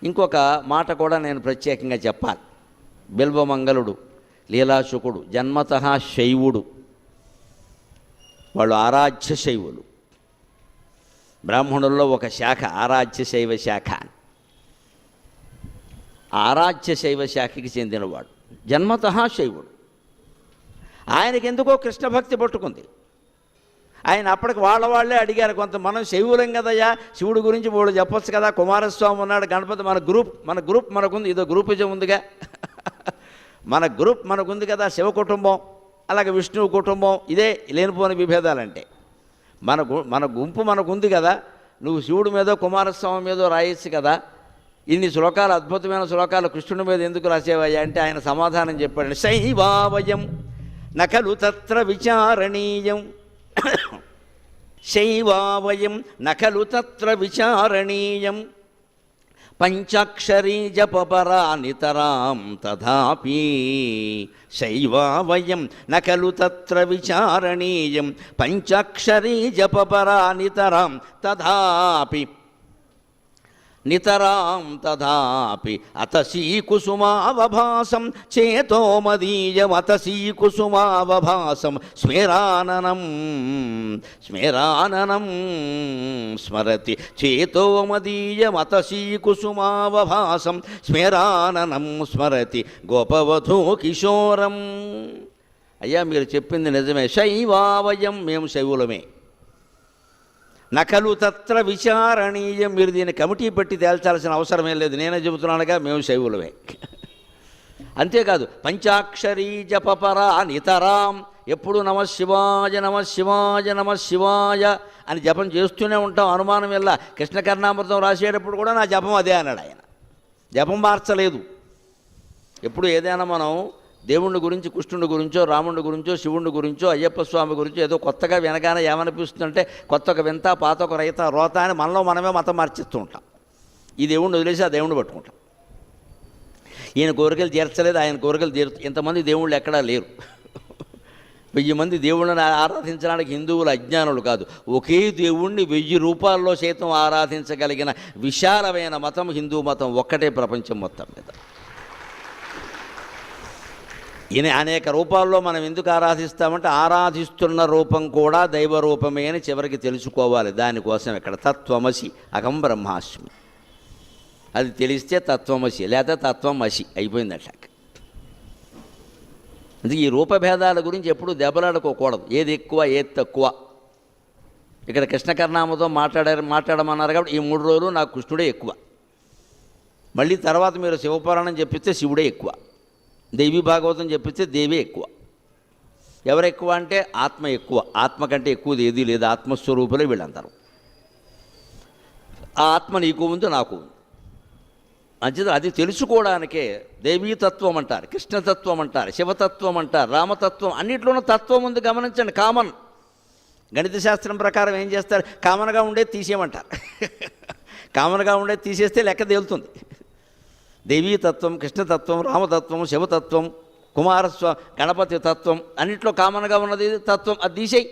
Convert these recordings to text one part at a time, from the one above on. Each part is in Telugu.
ఇంకొక మాట కూడా నేను ప్రత్యేకంగా చెప్పాలి. బిల్వమంగళుడు, లీలాశుకుడు జన్మతః శైవుడు, వాళ్ళు ఆరాధ్య శైవులు. బ్రాహ్మణుల్లో ఒక శాఖ ఆరాధ్య శైవ శాఖ. ఆరాధ్య శైవ శాఖకి చెందినవాడు, జన్మతః శైవుడు. ఆయనకెందుకో కృష్ణ భక్తి పట్టుకుంది. ఆయన అప్పటికి వాళ్ళే అడిగారు, కొంత మనం శైవులం కదయ్యా, శివుడి గురించి వాళ్ళు చెప్పొచ్చు కదా, కుమారస్వామి ఉన్నాడు, గణపతి, మన గ్రూప్ మనకుంది, ఇదో గ్రూపిజం ఉందిగా మన గ్రూప్ మనకుంది కదా, శివ కుటుంబం అలాగే విష్ణువు కుటుంబం, ఇదే లేనిపోని విభేదాలంటే. మన గుంపు మనకుంది కదా, నువ్వు శివుడి మీదో కుమారస్వామి మీదో రాయొచ్చు కదా, ఇన్ని శ్లోకాలు, అద్భుతమైన శ్లోకాలు కృష్ణుడి మీద ఎందుకు రాసేవయ్యా అంటే ఆయన సమాధానం చెప్పాడు, శైవావయం నకలు తత్ర విచారణీయం, శైవావయం నకలు తత్ర విచారణీయం, పంచాక్షరీ జపపరా నితరాం తథాపి, శైవావయం నకలు తత్ర విచారణీయం, పంచాక్షరీ జపపరా నితరాం తథాపి, నితరాం తథాపి అతసీ కుసుమావభాసం చేతో మదీయం, అతసీ కుసుమావభాసం స్మేరాననం స్మరతి చేతో మదీయం, అతసీ కుసుమావభాసం స్మేరాననం స్మరతి గోపవధూ కిశోరం. అయ్యా మీరు చెప్పింది నిజమే, శైవావయం, మేము శైవులమే. నకలు తత్ర విచారణీయం, మీరు దీన్ని కమిటీ పెట్టి తేల్చాల్సిన అవసరమే లేదు, నేనే చెబుతున్నానుగా, మేము శైవులమే. అంతేకాదు, పంచాక్షరీ జపపరా నితరాం, ఎప్పుడు నమశివాయ నమశివాయ నమశివాయ అని జపం చేస్తూనే ఉంటాం, అనుమానం వెళ్ళా. కృష్ణకర్ణామృతం రాసేటప్పుడు కూడా నా జపం అదే అన్నాడు ఆయన, జపం మార్చలేదు. ఎప్పుడు ఏదైనా మనం దేవుణ్ణి గురించి, కృష్ణుడి గురించో, రాముడి గురించో, శివుడి గురించో, అయ్యప్ప స్వామి గురించో ఏదో కొత్తగా వినగానే ఏమనిపిస్తుందంటే, కొత్త ఒక వింత, పాత ఒక రైత, రోత అని మనలో మనమే మతం మార్చిస్తూ ఉంటాం. ఈ దేవుణ్ణి వదిలేసి ఆ దేవుణ్ణి పట్టుకుంటాం. ఈయన కోరికలు తీర్చలేదు, ఆయన కోరికలు తీర్చు. ఇంతమంది దేవుళ్ళు ఎక్కడా లేరు. 1000 మంది దేవుళ్ళని ఆరాధించడానికి హిందువులు అజ్ఞానులు కాదు. ఒకే దేవుణ్ణి 1000 రూపాల్లో సైతం ఆరాధించగలిగిన విశాలమైన మతం హిందూ మతం ఒక్కటే ప్రపంచం మొత్తం మీద. ఈయన అనేక రూపాల్లో మనం ఎందుకు ఆరాధిస్తామంటే, ఆరాధిస్తున్న రూపం కూడా దైవ రూపమే అని చివరికి తెలుసుకోవాలి. దానికోసం ఇక్కడ తత్వమసి అహం బ్రహ్మాస్మి, అది తెలిస్తే తత్వమసి, లేదా తత్వం అసి అయిపోయింది అట్లా. అందుకే ఈ రూపభేదాల గురించి ఎప్పుడూ దెబ్బలాడుకోకూడదు, ఏది ఎక్కువ ఏది తక్కువ. ఇక్కడ కృష్ణకర్ణామతో మాట్లాడమన్నారు కాబట్టి ఈ 3 రోజులు నాకు కృష్ణుడే ఎక్కువ. మళ్ళీ తర్వాత మీరు శివపురాణం చెప్పిస్తే శివుడే ఎక్కువ, దేవీ భాగవతం చెప్పిస్తే దేవే ఎక్కువ. ఎవరు ఎక్కువ అంటే ఆత్మ ఎక్కువ, ఆత్మ కంటే ఎక్కువది ఏదీ లేదు. ఆత్మస్వరూపులే వీళ్ళందరూ. ఆ ఆత్మ నీకు ఉంది, నాకు ఉంది. మంచిది, అది తెలుసుకోవడానికే దేవీతత్వం అంటారు, కృష్ణతత్వం అంటారు, శివతత్వం అంటారు, రామతత్వం, అన్నింటిలోనూ తత్వం ఉంది. గమనించండి, కామన్. గణిత శాస్త్రం ప్రకారం ఏం చేస్తారు, కామన్గా ఉండేది తీసేయమంటారు. కామన్గా ఉండేది తీసేస్తే లెక్క తేలుతుంది. దేవీతత్వం, కృష్ణతత్వం, రామతత్వం, శివతత్వం, గణపతి తత్వం, అన్నింటిలో కామన్గా ఉన్నది తత్వం. అది తీసేయి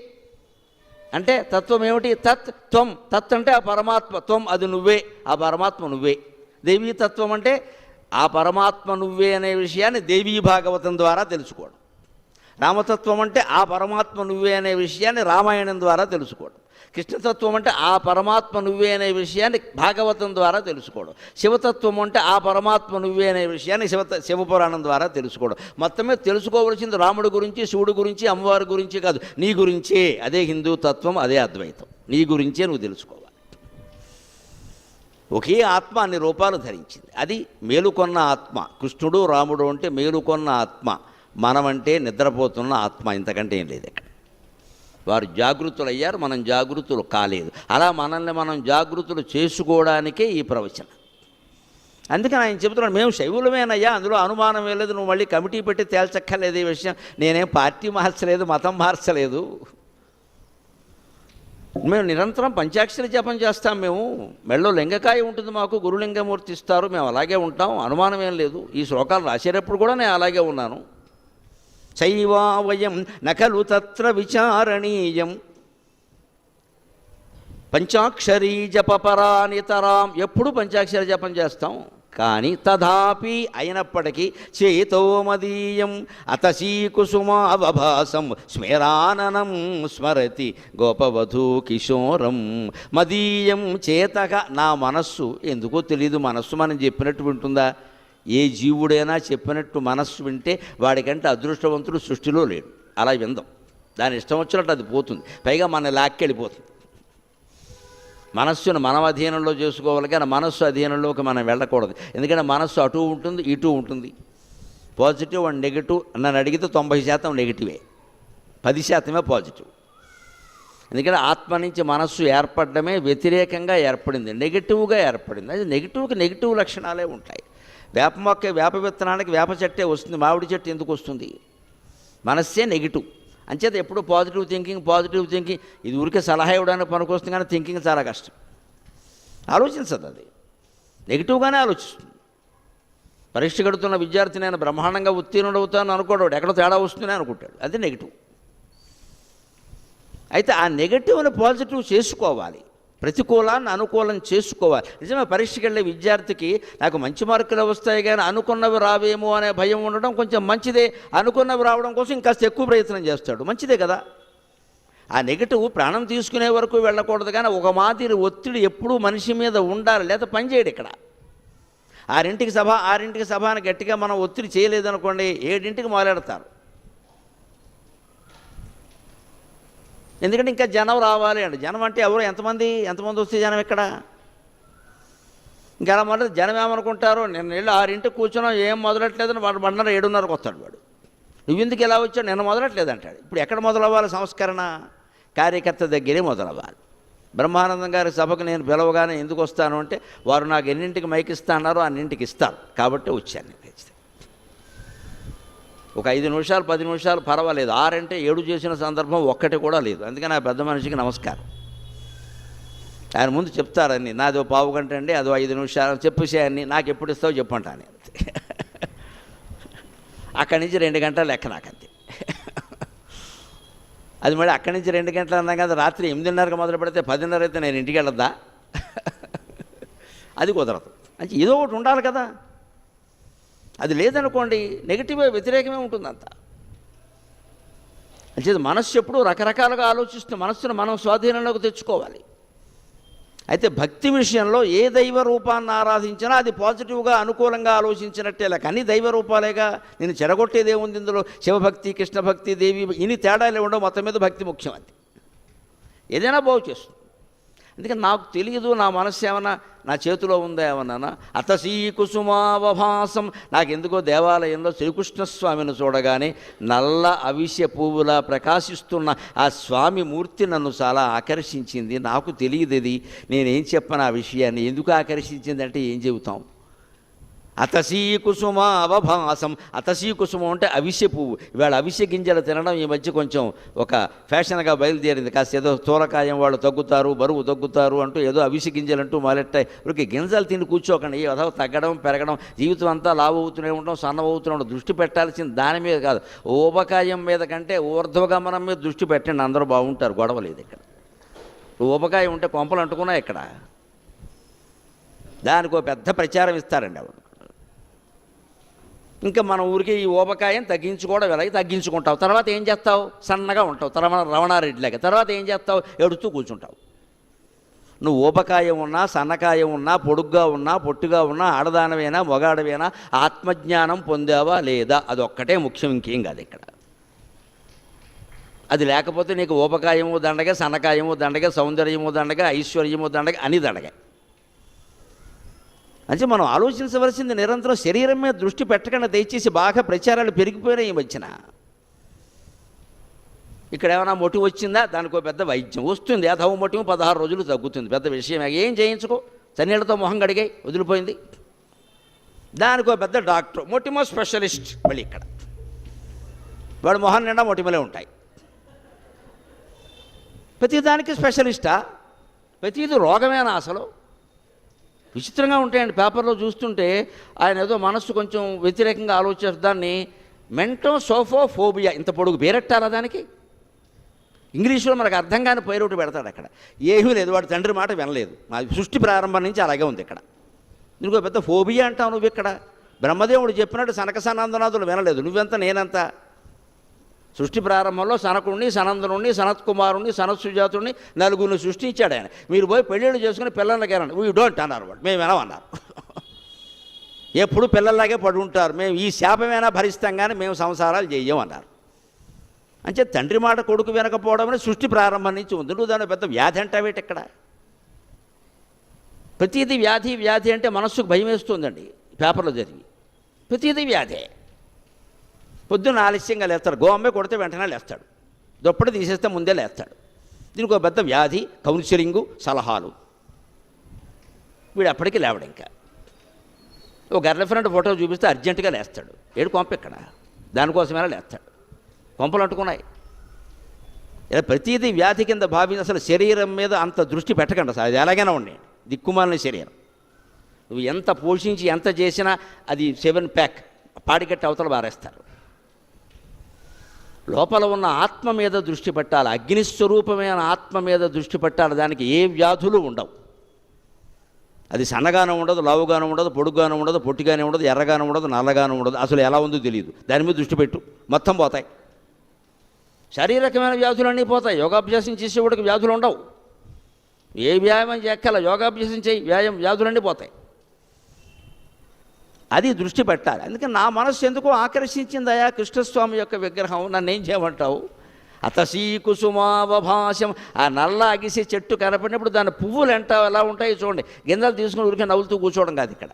అంటే తత్వం ఏమిటి? త్వం. తత్ అంటే ఆ పరమాత్మ, త్వం అది నువ్వే, ఆ పరమాత్మ నువ్వే. దేవీతత్వం అంటే ఆ పరమాత్మ నువ్వే అనే విషయాన్ని దేవీ భాగవతం ద్వారా తెలుసుకోవడం. రామతత్వం అంటే ఆ పరమాత్మ నువ్వే అనే విషయాన్ని రామాయణం ద్వారా తెలుసుకోవడం. కృష్ణతత్వం అంటే ఆ పరమాత్మ నువ్వే అనే విషయాన్ని భాగవతం ద్వారా తెలుసుకోవడం. శివతత్వం అంటే ఆ పరమాత్మ నువ్వే అనే విషయాన్ని శివపురాణం ద్వారా తెలుసుకోవడం. మొత్తమే తెలుసుకోవలసింది రాముడి గురించి, శివుడి గురించి, అమ్మవారి గురించి కాదు, నీ గురించే. అదే హిందూ తత్వం, అదే అద్వైతం. నీ గురించే నువ్వు తెలుసుకోవాలి. ఒకే ఆత్మ అన్ని రూపాలు ధరించింది, అది మేలుకొన్న ఆత్మ. కృష్ణుడు, రాముడు అంటే మేలుకొన్న ఆత్మ, మనమంటే నిద్రపోతున్న ఆత్మ. ఇంతకంటే ఏం లేదు ఇక్కడ. వారు జాగృతులయ్యారు, మనం జాగృతులు కాలేదు. అలా మనల్ని మనం జాగృతులు చేసుకోవడానికే ఈ ప్రవచనం. అందుకని ఆయన చెబుతున్నాడు, మేము శైవులమేనయ్యా, అందులో అనుమానం లేదు, నువ్వు మళ్ళీ కమిటీ పెట్టి తేల్చక్కర్లేదు ఈ విషయం. నేనేం పార్టీ మార్చలేదు, మతం మార్చలేదు. మేము నిరంతరం పంచాక్షరి జపం చేస్తాం. మేము మెళ్ళో లింగకాయ ఉంటుంది, మాకు గురులింగమూర్తి ఇస్తారు, మేము అలాగే ఉంటాం, అనుమానం ఏం లేదు. ఈ శ్లోకాలు రాసేటప్పుడు కూడా నేను అలాగే ఉన్నాను. శైవావయం నకలు తత్ర విచారణీయం, పంచాక్షరీ జపపరా నితరాం. ఎప్పుడు పంచాక్షరి జపం చేస్తాం. కానీ తథాపి అయినప్పటికీ చేతోమదీయం అతశీకుసుమావభాసం స్మరాననం స్మరతి గోపవధూ కిశోరం. మదీయం చేతగా నా మనస్సు, ఎందుకో తెలీదు మనస్సు మనం చెప్పినట్టు వింటుందా? ఏ జీవుడైనా చెప్పినట్టు మనస్సు వింటే వాడికంటే అదృష్టవంతుడు సృష్టిలో లేడు. అలా విందాం, దాని ఇష్టం వచ్చినట్టు అది పోతుంది, పైగా మన లాక్కెళ్ళిపోతుంది. మనస్సును మనం అధీనంలో చేసుకోవాలి కానీ మనస్సు అధీనంలోకి మనం వెళ్ళకూడదు. ఎందుకంటే మనస్సు అటు ఉంటుంది ఇటు ఉంటుంది. పాజిటివ్ అండ్ నెగిటివ్ నన్ను అడిగితే 90% నెగిటివే, 10% పాజిటివ్. ఎందుకంటే ఆత్మ నుంచి మనస్సు ఏర్పడమే వ్యతిరేకంగా ఏర్పడింది, నెగిటివ్గా ఏర్పడింది. అది నెగిటివ్కి నెగిటివ్ లక్షణాలే ఉంటాయి. వేప మొక్క, వేప విత్తనానికి వేప చెట్టే వస్తుంది, మామిడి చెట్టు ఎందుకు వస్తుంది? మనస్సే నెగిటివ్. అంచేత ఎప్పుడు పాజిటివ్ థింకింగ్. ఇది ఊరికే సలహా ఇవ్వడానికి పనికొస్తుంది కానీ థింకింగ్ చాలా కష్టం. ఆలోచించదు, అది నెగిటివ్గానే ఆలోచిస్తుంది. పరీక్ష కడుతున్న విద్యార్థి నేను బ్రహ్మాండంగా ఉత్తీర్ణుడవుతాను అనుకోడు, ఎక్కడో తేడా వస్తుందని అనుకుంటాడు, అది నెగిటివ్. అయితే ఆ నెగిటివ్ని పాజిటివ్ చేసుకోవాలి, ప్రతికూలాన్ని అనుకూలం చేసుకోవాలి. నిజమే, పరీక్షకి వెళ్ళే విద్యార్థికి నాకు మంచి మార్కులు వస్తాయి కానీ అనుకున్నవి రావేమో అనే భయం ఉండడం కొంచెం మంచిదే. అనుకున్నవి రావడం కోసం ఇంకాస్త ఎక్కువ ప్రయత్నం చేస్తాడు, మంచిదే కదా. ఆ నెగిటివ్ ప్రాణం తీసుకునే వరకు వెళ్ళకూడదు కానీ ఒక మాదిరి ఒత్తిడి ఎప్పుడూ మనిషి మీద ఉండాలి, లేదా పనిచేయడు. ఇక్కడ 6ంటికి సభ అని గట్టిగా మనం ఒత్తిడి చేయలేదనుకోండి, 7ంటికి మొదలెడతారు. ఎందుకంటే ఇంకా జనం రావాలి అండి. జనం అంటే ఎవరు, ఎంతమంది వస్తే జనం ఎక్కడ? ఇంకా అలా మొదలు జనం ఏమనుకుంటారు, నేను వెళ్ళి 6ంటికి కూర్చున్నాం ఏం మొదలట్లేదని వాడు 7:30కి వస్తాడు. వాడు నువ్వెందుకు ఎలా వచ్చాడు, నేను మొదలట్లేదు అంటాడు. ఇప్పుడు ఎక్కడ మొదలవ్వాలి సంస్కరణ? కార్యకర్త దగ్గరే మొదలవ్వాలి. బ్రహ్మానందం గారి సభకు నేను పిలవగానే ఎందుకు వస్తాను అంటే, వారు నాకు ఎన్నింటికి మైక్ ఇస్తా అన్నారో అన్నింటికి ఇస్తారు కాబట్టి వచ్చాను. నేను ఒక 5 నిమిషాలు 10 నిమిషాలు పర్వాలేదు, 6 అంటే 7 చేసిన సందర్భం ఒక్కటి కూడా లేదు. అందుకని ఆ పెద్ద మనిషికి నమస్కారం. ఆయన ముందు చెప్తారని, నాదో 1/2 గంట అండి, అదో 5 నిమిషాలు చెప్పేసేయన్ని, నాకు ఎప్పుడు ఇస్తావు చెప్పంటాను. అక్కడి నుంచి 2 గంటలు లెక్క నాకంతే. అది మళ్ళీ అక్కడి నుంచి 2 గంటలు అన్నా కదా, రాత్రి 8:30కి మొదలు పెడితే 10:30 అయితే నేను ఇంటికి వెళ్ళొద్దా? అది కుదరదు. అంటే ఏదో ఒకటి ఉండాలి కదా. అది లేదనుకోండి నెగిటివే, వ్యతిరేకమే ఉంటుంది అంతా. అంటే మనస్సు ఎప్పుడు రకరకాలుగా ఆలోచిస్తే మనస్సును మనం స్వాధీనంలోకి తెచ్చుకోవాలి. అయితే భక్తి విషయంలో ఏ దైవ రూపాన్ని ఆరాధించినా అది పాజిటివ్గా అనుకూలంగా ఆలోచించినట్టే లెక్క. అన్ని దైవ రూపాలేగా, నేను చెడగొట్టేదేముంది ఇందులో? శివభక్తి, కృష్ణభక్తి, దేవి, ఇన్ని తేడాలు ఉండవు, మొత్తం మీద భక్తి ముఖ్యం. అది ఏదైనా బాగు చేస్తుంది. అందుకని నాకు తెలియదు, నా మనస్సు ఏమన్నా నా చేతిలో ఉందా ఏమన్నా? అతశీకుసుమావభాసం. నాకెందుకో దేవాలయంలో శ్రీకృష్ణస్వామిని చూడగానే నల్ల అవిసె పువ్వులా ప్రకాశిస్తున్న ఆ స్వామి మూర్తి నన్ను చాలా ఆకర్షించింది. నాకు తెలియదు అది, నేనేం చెప్పను ఆ విషయాన్ని. ఎందుకు ఆకర్షించింది అంటే ఏం చెబుతాం? అతశీకుసుమావభాసం. అతశీకుసుమం అంటే అవిసె పువ్వు. ఇవాళ అవిసె గింజలు తినడం ఈ మధ్య కొంచెం ఒక ఫ్యాషన్గా బయలుదేరింది. కాస్త ఏదో స్థూలకాయం వాళ్ళు తగ్గుతారు, బరువు తగ్గుతారు అంటూ ఏదో అవిసె గింజలు అంటూ మొదలెట్టాయి. ఇప్పటికి గింజలు తిని కూర్చోకండి, ఏదో తగ్గడం పెరగడం, జీవితం అంతా లావు అవుతూనే ఉండడం, సన్నం అవుతూనే ఉండడం. దృష్టి పెట్టాల్సింది దాని మీద కాదు, ఊబకాయం మీద కంటే ఊర్ధ్వగమనం మీద దృష్టి పెట్టండి, అందరూ బాగుంటారు, గొడవ లేదు ఇక్కడ. ఊబకాయం ఉంటే కొంపలు అంటుకున్నా ఇక్కడ, దానికి ఒక పెద్ద ప్రచారం ఇస్తారండి ఎవరు. ఇంకా మన ఊరికి ఈ ఊబకాయం తగ్గించుకోవడం ఎలాగే తగ్గించుకుంటావు, తర్వాత ఏం చేస్తావు? సన్నగా ఉంటావు, తర్వాత రమణారెడ్డిలాగా. తర్వాత ఏం చేస్తావు? ఎడుతూ కూర్చుంటావు. నువ్వు ఊబకాయం ఉన్నా, సన్నకాయం ఉన్నా, పొడుగ్గా ఉన్నా, పొట్టుగా ఉన్నా, ఆడదానమైనా మొగాడమైనా ఆత్మజ్ఞానం పొందావా లేదా, అదొక్కటే ముఖ్యం, ఇంకేం కాదు ఇక్కడ. అది లేకపోతే నీకు ఊబకాయము దండగా, సన్నకాయము దండగా, సౌందర్యము దండగా, ఐశ్వర్యము దండగా, అని దండగా. అంటే మనం ఆలోచించవలసింది నిరంతరం శరీరం మీద దృష్టి పెట్టకుండా దయచేసి. బాగా ప్రచారాలు పెరిగిపోయినాయి ఈ మధ్యన. ఇక్కడ ఏమైనా మొటి వచ్చిందా, దానికో పెద్ద వైద్యం వస్తుంది. అథవ మొటిము 16 రోజులు తగ్గుతుంది, పెద్ద విషయం. ఏం చేయించుకో, చన్నీళ్ళతో మొహం కడిగాయి, వదిలిపోయింది. దానికో పెద్ద డాక్టర్, మొటిమో స్పెషలిస్ట్. మళ్ళీ ఇక్కడ వాడు మొహం నిండా మొటిమలే ఉంటాయి. ప్రతిదానికి స్పెషలిస్టా? ప్రతిది రోగమేనా అసలు? విచిత్రంగా ఉంటాయండి. పేపర్లో చూస్తుంటే ఆయన ఏదో మనస్సు కొంచెం వ్యతిరేకంగా ఆలోచిస్తారు, దాన్ని మెంటో సోఫోఫోబియా, ఇంత పొడుగు పేరెట్టారా దానికి? ఇంగ్లీష్లో మనకు అర్థం కాని పేరు ఒకటి పెడతాడు. అక్కడ ఏమీ లేదు, వాడు తండ్రి మాట వినలేదు. మా సృష్టి ప్రారంభం నుంచి అలాగే ఉంది ఇక్కడ. నీకు పెద్ద ఫోబియా అంటావు నువ్వు ఇక్కడ. బ్రహ్మదేవుడు చెప్పినట్టు సనక సనందనాథులు వినలేదు, నువ్వెంత నేనంత. సృష్టి ప్రారంభంలో సనకుణ్ణి, సనందనుణ్ణి, సనత్కుమారుణ్ణి, సనత్సుజాతుడిని నలుగురిని సృష్టించాడు ఆయన. మీరు పోయి పెళ్ళిళ్ళు చేసుకుని పిల్లలకి అనండి, వీ డోంట్ అన్నారు వాళ్ళు. మేము వినమన్నారు. ఎప్పుడు పిల్లల్లాగే పడి ఉంటారు, మేము ఈ శాపమైనా భరిస్తాం కానీ మేము సంసారాలు చెయ్యమన్నారు. అంటే తండ్రి మాట కొడుకు వినకపోవడం అనేది సృష్టి ప్రారంభం నుంచి ఉంది. నువ్వు దాని పెద్ద వ్యాధి అంటావేటి ఇక్కడ. ప్రతిదీ వ్యాధి వ్యాధి అంటే మనస్సుకు భయం వేస్తుందండి. పేపర్లో జరిగి ప్రతిదీ వ్యాధే. పొద్దున్న ఆలస్యంగా లేస్తాడు, గోంబే కొడితే వెంటనే లేస్తాడు, దుప్పటి తీసేస్తే ముందే లేస్తాడు. దీనికి ఒక పెద్ద వ్యాధి, కౌన్సిలింగు, సలహాలు. వీడు అప్పటికి లేవడు. ఇంకా ఒక గర్ల్ ఫ్రెండ్ ఫోటో చూపిస్తే అర్జెంటుగా లేస్తాడు. ఏడు కొంప ఇక్కడ, దానికోసమైనా లేస్తాడు. కొంపలు అంటుకున్నాయి. ఇలా ప్రతిదీ వ్యాధి కింద భావించి అసలు శరీరం మీద అంత దృష్టి పెట్టకండి. అసలు అది ఎలాగైనా ఉండే దిక్కుమాలిన శరీరం. నువ్వు ఎంత పోషించి ఎంత చేసినా అది 7 ప్యాక్ పాడికట్టి అవతల బారేస్తారు. లోపల ఉన్న ఆత్మ మీద దృష్టి పెట్టాలి, అగ్నిస్వరూపమైన ఆత్మ మీద దృష్టి పెట్టాలి. దానికి ఏ వ్యాధులు ఉండవు. అది సన్నగానే ఉండదు, లావుగానే ఉండదు, పొడుగ్గానే ఉండదు, పొట్టిగానే ఉండదు, ఎర్రగానే ఉండదు, నల్లగానే ఉండదు. అసలు ఎలా ఉందో తెలియదు. దాని మీద దృష్టి పెట్టు, మొత్తం పోతాయి. శారీరకమైన వ్యాధులన్నీ పోతాయి. యోగాభ్యాసం చేసేవాడికి వ్యాధులు ఉండవు. ఏ వ్యాయామం చేయక్కల, యోగాభ్యాసం చేయి, వ్యాధులన్నీ పోతాయి. అది దృష్టి పెట్టాలి. అందుకని నా మనస్సు ఎందుకో ఆకర్షించిందయా కృష్ణస్వామి యొక్క విగ్రహం, నన్ను ఏం చేయమంటావు. అతసీ కుసుమావభాషం. ఆ నల్ల అగిసే చెట్టు కనపడినప్పుడు దాని పువ్వులు ఎలా ఉంటాయి చూడండి. గింజలు తీసుకుని ఊరికే నవ్వులుతూ కూర్చోవడం కాదు ఇక్కడ.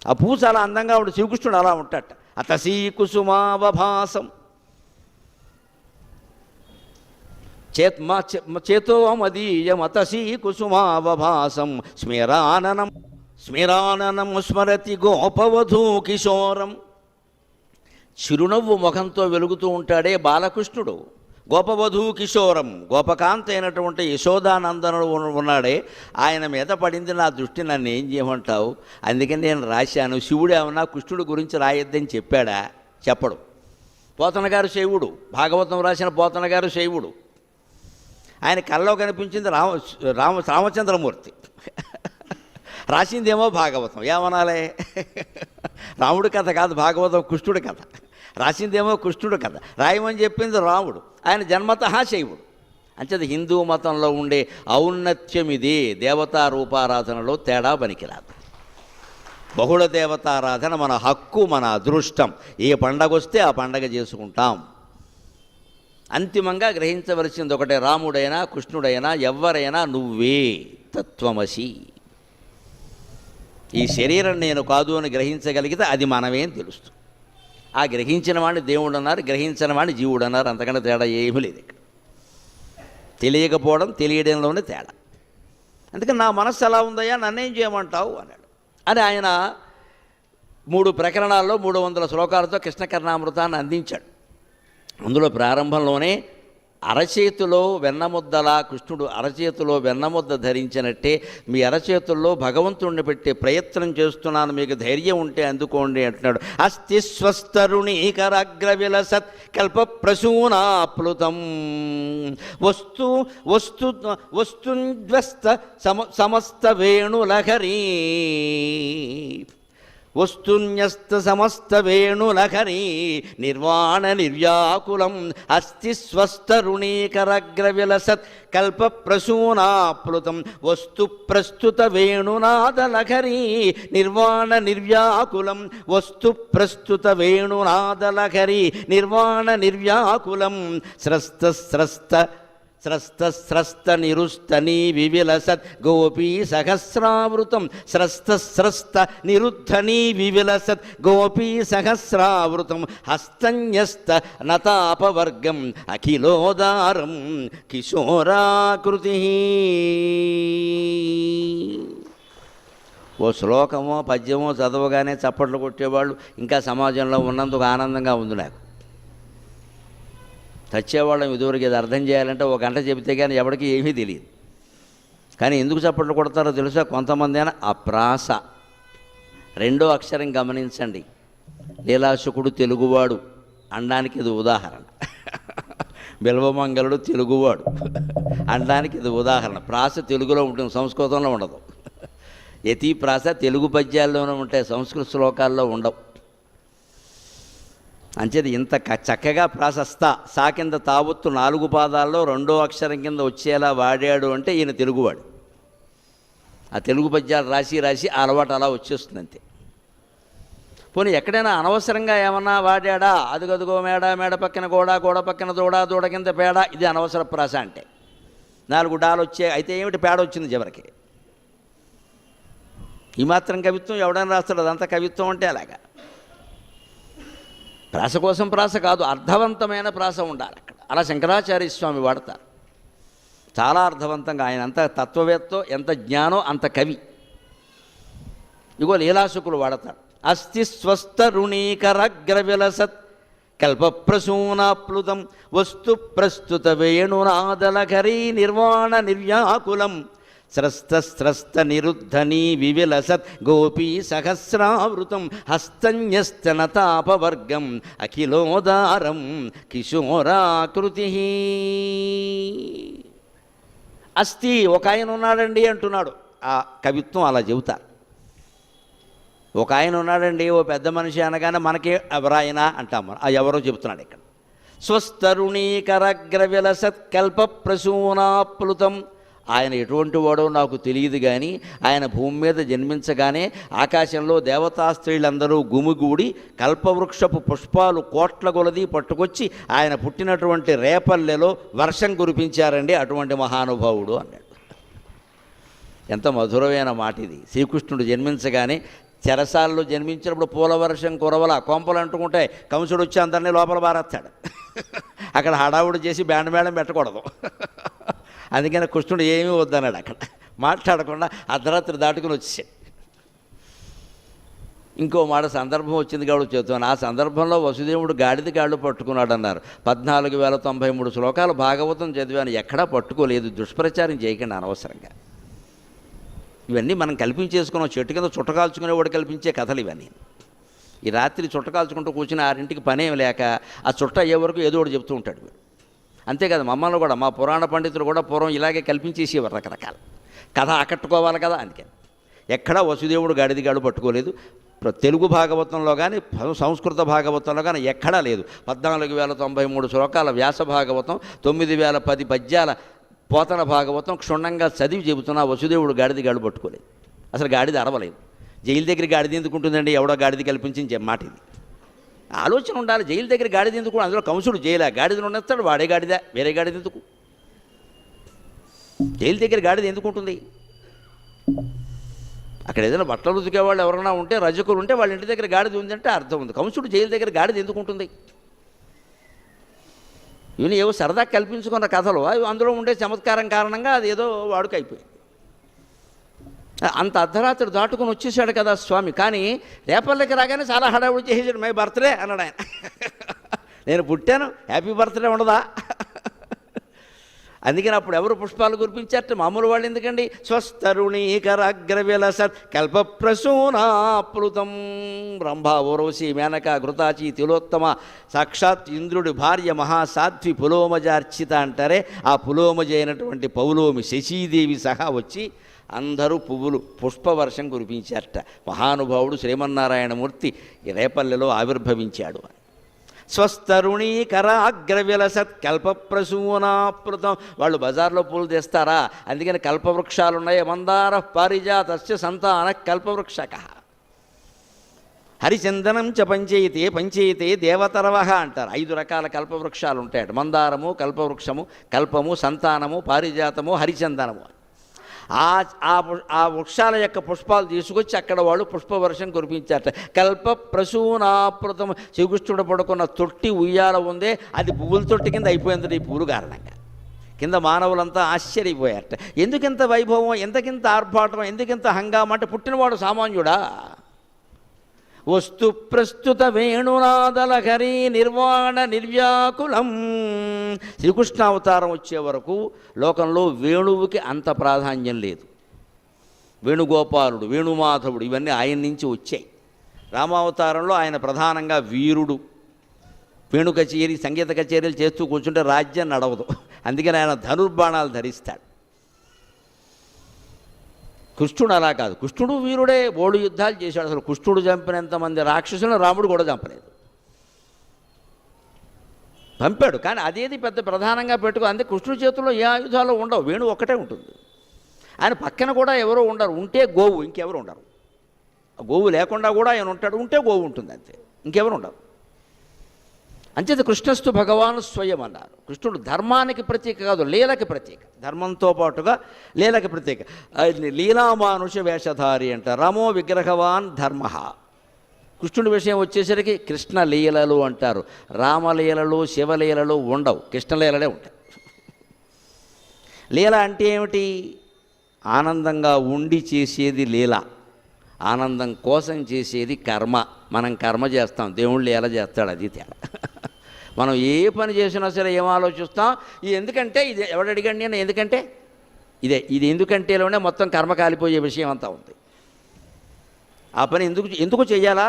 ఆ పువ్వు చాలా అందంగా ఉంటుంది. శ్రీకృష్ణుడు అలా ఉంటాట. అతసీ కుసుమావభాసం. చేతో మదీయం అతసీ కుసుమావభాసం స్మిరాననం స్మిరాననం స్మరతి గోపవధూ కిశోరం. చిరునవ్వు ముఖంతో వెలుగుతూ ఉంటాడే బాలకృష్ణుడు. గోపవధూ కిశోరం, గోపకాంత అయినటువంటి యశోదానందనుడు ఉన్నాడే, ఆయన మీద పడింది నా దృష్టి. నన్ను ఏం చేయమంటావు. అందుకని నేను రాశాను. శివుడు ఏమన్నా కృష్ణుడి గురించి రాయొద్దని చెప్పాడా? చెప్పడు. పోతన గారు శైవుడు, భాగవతం రాసిన పోతన గారు శైవుడు. ఆయన కల్లో కనిపించింది రామచంద్రమూర్తి, రాసిందేమో భాగవతం. ఏమనాలే, రాముడి కథ కాదు భాగవతం, కృష్ణుడి కథ. రాసిందేమో కృష్ణుడి కథ, రాయమని చెప్పింది రాముడు. ఆయన జన్మతః శైవుడు. అంచేది హిందూ మతంలో ఉండే ఔన్నత్యం ఇది. దేవతా రూపారాధనలో తేడా పనికిరాదు. బహుళ దేవతారాధన మన హక్కు, మన అదృష్టం. ఏ పండగ వస్తే ఆ పండగ చేసుకుంటాం. అంతిమంగా గ్రహించవలసింది ఒకటే, రాముడైనా కృష్ణుడైనా ఎవరైనా నువ్వే తత్వమసి. ఈ శరీరం నేను కాదు అని గ్రహించగలిగితే అది మనమేం తెలుస్తుంది. ఆ గ్రహించిన వాడిని దేవుడు అన్నారు, గ్రహించిన వాడిని జీవుడు అన్నారు. అంతకంటే తేడా ఏమీ లేదు ఇక్కడ. తెలియకపోవడం తెలియడంలోనే తేడా. అందుకని నా మనస్సు ఎలా ఉందయ్యా, నన్నేం చేయమంటావు అన్నాడు. అని ఆయన 3 ప్రకరణాల్లో 300 శ్లోకాలతో కృష్ణకర్ణామృతాన్ని అందించాడు. అందులో ప్రారంభంలోనే అరచేతిలో వెన్నముద్దలా, కృష్ణుడు అరచేతిలో వెన్నముద్ద ధరించినట్టే మీ అరచేతుల్లో భగవంతుడిని పెట్టే ప్రయత్నం చేస్తున్నాను, మీకు ధైర్యం ఉంటే అందుకోండి అంటున్నాడు. అస్తి స్వస్తరుణీకరాగ్ర విలసత్ కల్ప ప్రసూనాప్లుతం వస్తుద్వస్త సమస్త వేణులహరీ వస్తున్యస్త సమస్త వేణులహరీ నిర్వాణ నిర్వ్యాకులం అస్తి స్వస్తరుణీకరగ్ర విలసత్ కల్ప ప్రసూనాప్లుతం వస్తు ప్రస్తుత వేణునాదలహరీ నిర్వాణ నిర్వ్యాకులం వస్తు ప్రస్తుత వేణునాదలహరీ నిర్వాణ నిర్వ్యాకులం స్రస్త నిరుస్తనీ వివిలసత్ గోపీ సహస్రావృతం స్రస్త నిరుద్ధనీ వివిలసత్ గోపీ సహస్రావృతం హస్తన్యస్త నతాపవర్గం అఖిలోదారం కిశోరాకృతి. ఓ శ్లోకమో పద్యమో చదవగానే చప్పట్లు కొట్టేవాళ్ళు ఇంకా సమాజంలో ఉన్నందుకు ఆనందంగా ఉంది నాకు. చచ్చేవాళ్ళం ఇదివరకు ఇది అర్థం చేయాలంటే 1 గంట చెబితే కానీ ఎవరికి ఏమీ తెలియదు. కానీ ఎందుకు చప్పట్లు కొడతారో తెలుసా? కొంతమంది అయినా ఆ ప్రాస 2వ అక్షరం గమనించండి. లీలాశుకుడు తెలుగువాడు అనడానికి ఇది ఉదాహరణ. బిల్వమంగళుడు తెలుగువాడు అనడానికి ఇది ఉదాహరణ. ప్రాస తెలుగులో ఉంటుంది, సంస్కృతంలో ఉండదు. యతి ప్రాస తెలుగు పద్యాల్లోనే ఉంటాయి, సంస్కృత శ్లోకాల్లో ఉండవు. అంచేది ఇంత చక్కగా ప్రాసస్తా సా కింద తావొత్తు 4 పాదాల్లో 2వ అక్షరం కింద వచ్చేలా వాడాడు అంటే ఈయన తెలుగువాడు. ఆ తెలుగు పద్యాలు రాసి రాసి ఆ అలవాటు అలా వచ్చేస్తుంది అంతే. పోనీ ఎక్కడైనా అనవసరంగా ఏమన్నా వాడాడా, అదుగదుగో మేడ, మేడ పక్కన గోడ, గోడ పక్కన దూడ, దూడ కింద పేడ, ఇది అనవసర ప్రాస అంటే. 4 డాలు వచ్చే అయితే ఏమిటి, పేడ వచ్చింది చివరికి. ఈ మాత్రం కవిత్వం ఎవడైనా రాస్తాడు, అదంతా కవిత్వం అంటే అలాగా. ప్రాస కోసం ప్రాస కాదు, అర్థవంతమైన ప్రాస ఉండాలి అక్కడ. అలా శంకరాచార్య స్వామి వాడతారు చాలా అర్థవంతంగా. ఆయన అంత తత్వవేత్తో, ఎంత జ్ఞానో అంత కవి. ఇగో లీలాసుకులు వాడతాడు. అస్థి స్వస్థరుణీకరగ్రవిలసత్ కల్పప్రసూనాప్లుతం వస్తు ప్రస్తుత వేణునాదలకరీ నిర్వాణ నిర్వ్యాకులం స్రస్త నిరుద్ధనీ వివిలసత్ గోపీ సహస్రావృతం హస్తన్యస్తనతాపవర్గం అఖిలోదారం కిశోరాకృతి. అస్థి ఒక ఆయన ఉన్నాడండి అంటున్నాడు. ఆ కవిత్వం అలా చెబుతారు. ఒక ఆయన ఉన్నాడండి, ఓ పెద్ద మనిషి అనగానే మనకి ఎవరాయన అంటాం మనం. ఆ ఎవరో చెబుతున్నాడు ఇక్కడ. స్వస్తరుణీకరగ్రవిలసత్ కల్ప ప్రసూనాప్లుతం. ఆయన ఎటువంటి వాడో నాకు తెలియదు, కానీ ఆయన భూమి మీద జన్మించగానే ఆకాశంలో దేవతా స్త్రీలందరూ గుమిగూడి కల్పవృక్షపు పుష్పాలు కోట్ల కొలది పట్టుకొచ్చి ఆయన పుట్టినటువంటి రేపల్లెలో వర్షం కురిపించారండి, అటువంటి మహానుభావుడు అన్నాడు. ఎంత మధురమైన మాట ఇది. శ్రీకృష్ణుడు జన్మించగానే చెరసాల్లో జన్మించినప్పుడు పూల వర్షం కురవల, కొంపలు అంటుకుంటాయి. కంసుడు వచ్చి అందరినీ లోపల బారేస్తాడు. అక్కడ హడావుడు చేసి బ్యాండ్ మేళం పెట్టకూడదు. అందుకని కృష్ణుడు ఏమీ వద్దన్నాడు. అక్కడ మాట్లాడకుండా అర్ధరాత్రి దాటుకుని వచ్చేసాడు. ఇంకో మాట సందర్భం వచ్చింది కాబట్టి చెబుతాను. ఆ సందర్భంలో వసుదేవుడు గాడిద కాళ్ళు పట్టుకున్నాడు అన్నారు. 14,093 శ్లోకాలు భాగవతం చదివాను, ఎక్కడా పట్టుకోలేదు. దుష్ప్రచారం చేయకండి అనవసరంగా. ఇవన్నీ మనం కల్పించేసుకున్నాం. చెట్టు కింద చుట్టకాల్చుకునేవాడు కల్పించే కథలు ఇవన్నీ. ఈ రాత్రి చుట్టకాల్చుకుంటూ కూర్చుని 6ంటికి పనేం లేక ఆ చుట్ట అయ్యే వరకు ఏదో ఒకటి చెప్తూ ఉంటాడు. అంతే కదా, మమ్మల్ని కూడా మా పురాణ పండితులు కూడా పూర్వం ఇలాగే కల్పించేసేవారు రకరకాల కథ ఆకట్టుకోవాలి కదా. అందుకని ఎక్కడా వసుదేవుడు గాడిదిగాడు పట్టుకోలేదు. తెలుగు భాగవతంలో కానీ సంస్కృత భాగవతంలో కానీ ఎక్కడా లేదు. 14,093 శ్లోకాల వ్యాస భాగవతం, 9,010 పద్యాల పోతన భాగవతం క్షుణ్ణంగా చదివి చెబుతున్నా వసుదేవుడు గాడిదిగాడు పట్టుకోలేదు. అసలు గాడిద అరవలేదు. జైలు దగ్గర గాడిద ఎందుకు ఉంటుందండి, ఎవడో గాడిద కల్పించింది మాట ఇది. ఆలోచన ఉండాలి. జైలు దగ్గర గాడిద ఎందుకు, అందులో కంసుడు జైలా గాడిదను ఉండేస్తాడు, వాడే గాడిద, వేరే గాడిద ఎందుకు? జైలు దగ్గర గాడిద ఎందుకు ఉంటుంది? అక్కడ ఏదైనా బట్టలు ఉతికే వాళ్ళు ఎవరైనా ఉంటే, రజకులు ఉంటే వాళ్ళ ఇంటి దగ్గర గాడిద ఉందంటే అర్థం ఉంది. కంసుడు జైలు దగ్గర గాడిద ఎందుకు ఉంటుంది? ఇవన్నీ ఏవో సరదా కల్పించుకున్న కథలు, అవి అందులో ఉండే చమత్కారం కారణంగా అది ఏదో వాడుక అయిపోయింది. అంత అర్ధరాత్రి దాటుకుని వచ్చేసాడు కదా స్వామి. కానీ రేపల్లకి రాగానే చాలా హడావుడి చేసేసాడు. మై బర్త్డే అన్నాడు ఆయన. నేను పుట్టాను, హ్యాపీ బర్త్డే ఉండదా? అందుకని అప్పుడు ఎవరు పుష్పాలు కురిపించారట, మామూలు వాళ్ళు ఎందుకండి. స్వస్తరుణీకరగ్రవిలసత్ కల్పప్రసూనాప్లుతం. రంభా, ఓరోసి, మేనక, ఘృతాచి, తిలోత్తమ, సాక్షాత్ ఇంద్రుడి భార్య మహాసాధ్వి పులోమజార్చిత అంటారే, ఆ పులోమజ అయినటువంటి పౌలోమి శశీదేవి సహా వచ్చి అందరూ పుష్పవర్షం కురిపించారట. మహానుభావుడు శ్రీమన్నారాయణమూర్తి ఈ రేపల్లెలో ఆవిర్భవించాడు. స్వస్తరుణీకరాగ్రవిలసత్ కల్పప్రసూనాప్లుతం. వాళ్ళు బజార్లో పూలు తెస్తారా, అందుకని కల్పవృక్షాలున్నాయి. మందార పారిజాతస్య సంతాన కల్పవృక్షక. హరిచందనం చ పంచయితే దేవతరవహ అంటారు. 5 రకాల కల్పవృక్షాలు ఉంటాయట. మందారము, కల్పవృక్షము, కల్పము, సంతానము, పారిజాతము, హరిచందనము. ఆ వృక్షాల యొక్క పుష్పాలు తీసుకొచ్చి అక్కడ వాళ్ళు పుష్పవర్షం కురిపించారట. కల్ప ప్రసూనాప్లుతం. శ్రీకృష్ణుడు పడుకున్న తొట్టి ఉయ్యాల ఉందే, అది పువ్వుల తొట్టి కింద అయిపోయింది ఈ పూలు కారణంగా. కింద మానవులంతా ఆశ్చర్యపోయారట. ఎందుకింత వైభవం, ఎంతకింత ఆర్భాటం, ఎందుకింత హంగామా అంటే పుట్టినవాడు సామాన్యుడా? వస్తు ప్రస్తుత వేణునాదలహరి నిర్వాణ నిర్వ్యాకులం. శ్రీకృష్ణావతారం వచ్చే వరకు లోకంలో వేణువుకి అంత ప్రాధాన్యం లేదు. వేణుగోపాలుడు, వేణుమాధవుడు ఇవన్నీ ఆయన నుంచి వచ్చాయి. రామావతారంలో ఆయన ప్రధానంగా వీరుడు. వేణు కచేరీ, సంగీత కచేరీలు చేస్తూ కూర్చుంటే రాజ్యం నడవదు. అందుకని ఆయన ధనుర్బాణాలు ధరిస్తాడు. కృష్ణుడు అలా కాదు. కృష్ణుడు వీరుడే, బోడు యుద్ధాలు చేశాడు. అసలు కృష్ణుడు చంపినంతమంది రాక్షసులను రాముడు కూడా చంపలేదు, పంపాడు. కానీ అదేది పెద్ద ప్రధానంగా పెట్టుకో. అంతే, కృష్ణుడి చేతుల్లో ఏ ఆయుధాలు ఉండవు, వేణువు ఒక్కటే ఉంటుంది. ఆయన పక్కన కూడా ఎవరో ఉండరు, ఉంటే గోవు, ఇంకెవరు ఉండరు. గోవు లేకుండా కూడా ఆయన ఉంటాడు, ఉంటే గోవు ఉంటుంది, అంతే, ఇంకెవరు ఉండరు. అంచేత కృష్ణస్తు భగవాను స్వయం అన్నారు. కృష్ణుడు ధర్మానికి ప్రతీక కాదు, లీలకి ప్రతీక. ధర్మంతో పాటుగా లీలకి ప్రతీక. లీలామానుష వేషధారి అంట. రమో విగ్రహవాన్ ధర్మ. కృష్ణుడి విషయం వచ్చేసరికి కృష్ణ లీలలు అంటారు. రామలీలలు శివలీలలు ఉండవు, కృష్ణలీలలే ఉంటాయి. లీల అంటే ఏమిటి? ఆనందంగా ఉండి చేసేది లీల, ఆనందం కోసం చేసేది కర్మ. మనం కర్మ చేస్తాం, దేవుళ్ళు లీల చేస్తాడు, అది తేడా. మనం ఏ పని చేసినా సరే ఏం ఆలోచిస్తాం? ఇది ఎందుకంటే, ఇది ఎవడు అడిగండి అని, ఎందుకంటే ఇది ఎందుకంటేలోనే మొత్తం కర్మ కాలిపోయే విషయం అంతా ఉంది. ఆ పని ఎందుకు చేయాలా?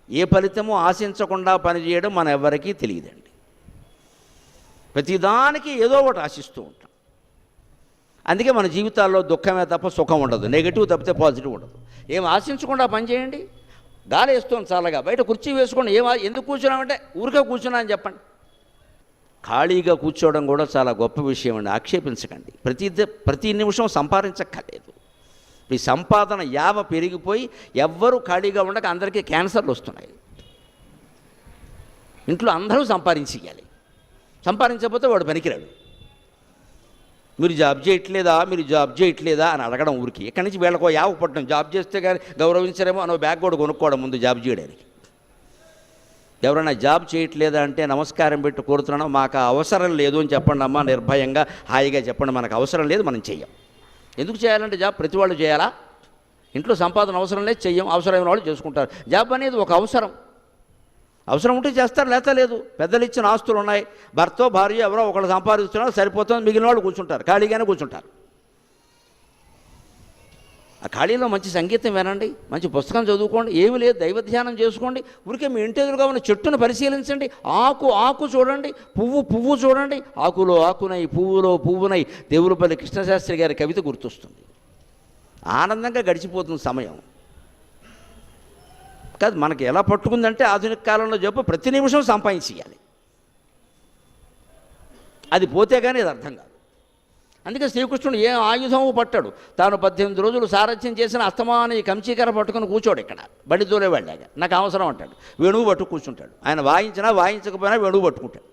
ఏ ఫలితము ఆశించకుండా పని చేయడం మన ఎవరికీ తెలియదండి. ప్రతిదానికి ఏదో ఒకటి ఆశిస్తూ ఉంటాం. అందుకే మన జీవితాల్లో దుఃఖమే తప్ప సుఖం ఉండదు, నెగిటివ్ తప్పితే పాజిటివ్ ఉండదు. ఏం ఆశించకుండా పని చేయండి. గాలి వేస్తుంది చాలగా, బయట కుర్చీ వేసుకోండి. ఎందుకు కూర్చున్నామంటే ఊరికే కూర్చున్నా అని చెప్పండి. ఖాళీగా కూర్చోవడం కూడా చాలా గొప్ప విషయం అండి, ఆక్షేపించకండి. ప్రతి నిమిషం సంపాదించక్కర్లేదు. ఈ సంపాదన యావ పెరిగిపోయి ఎవ్వరూ ఖాళీగా ఉండక అందరికీ క్యాన్సర్లు వస్తున్నాయి. ఇంట్లో అందరూ సంపాదించేయాలి, సంపాదించకపోతే వాడు పనికిరాడు. మీరు జాబ్ చేయట్లేదా అని అడగడం ఊరికి. ఎక్కడి నుంచి వీళ్ళకో యావ పట్టడం, జాబ్ చేస్తే కానీ గౌరవించరేమో అనో బ్యాగ్ కూడా కొనుక్కోవడం ముందు జాబ్ చేయడానికి. ఎవరైనా జాబ్ చేయట్లేదా అంటే నమస్కారం పెట్టి కోరుతున్నాను, మాకు అవసరం లేదు అని చెప్పండి అమ్మా, నిర్భయంగా హాయిగా చెప్పండి, మనకు అవసరం లేదు, మనం చెయ్యం. ఎందుకు చేయాలంటే జాబ్ ప్రతి వాళ్ళు చేయాలా? ఇంట్లో సంపాదన అవసరం లేదు, చెయ్యం. అవసరమైన వాళ్ళు చేసుకుంటారు. జాబ్ అనేది ఒక అవసరం ఉంటే చేస్తారు, లేత లేదు. పెద్దలు ఇచ్చిన ఆస్తులు ఉన్నాయి, భర్త భార్య ఎవరో ఒకళ్ళు సంపాదిస్తున్నారు, సరిపోతుంది, మిగిలిన వాళ్ళు కూర్చుంటారు, ఖాళీగానే కూర్చుంటారు. ఆ ఖాళీలో మంచి సంగీతం వినండి, మంచి పుస్తకం చదువుకోండి, ఏమీ లేదు, దైవ ధ్యానం చేసుకోండి. ఊరికే మీ ఇంటి ఎదురుగా ఉన్న చెట్టును పరిశీలించండి. ఆకు చూడండి, పువ్వు చూడండి. ఆకులో ఆకునై, పువ్వులో పువ్వునై దేవులపల్లి కృష్ణశాస్త్రి గారి కవిత గుర్తొస్తుంది. ఆనందంగా గడిచిపోతుంది సమయం. కాదు, మనకి ఎలా పట్టుకుందంటే ఆధునిక కాలంలో చెప్పు ప్రతి నిమిషం సంపాదించేయాలి. అది పోతే కానీ అది అర్థం కాదు. అందుకే శ్రీకృష్ణుడు ఏ ఆయుధము పట్టాడు. తాను 18 రోజులు సారథ్యం చేసిన అస్తమాని కంచీకర పట్టుకుని కూర్చోడు. ఇక్కడ బండి దూరే వెళ్ళాక నాకు అవసరం అంటాడు, వేణువు పట్టు కూర్చుంటాడు. ఆయన వాయించకపోయినా వేణువు పట్టుకుంటాడు.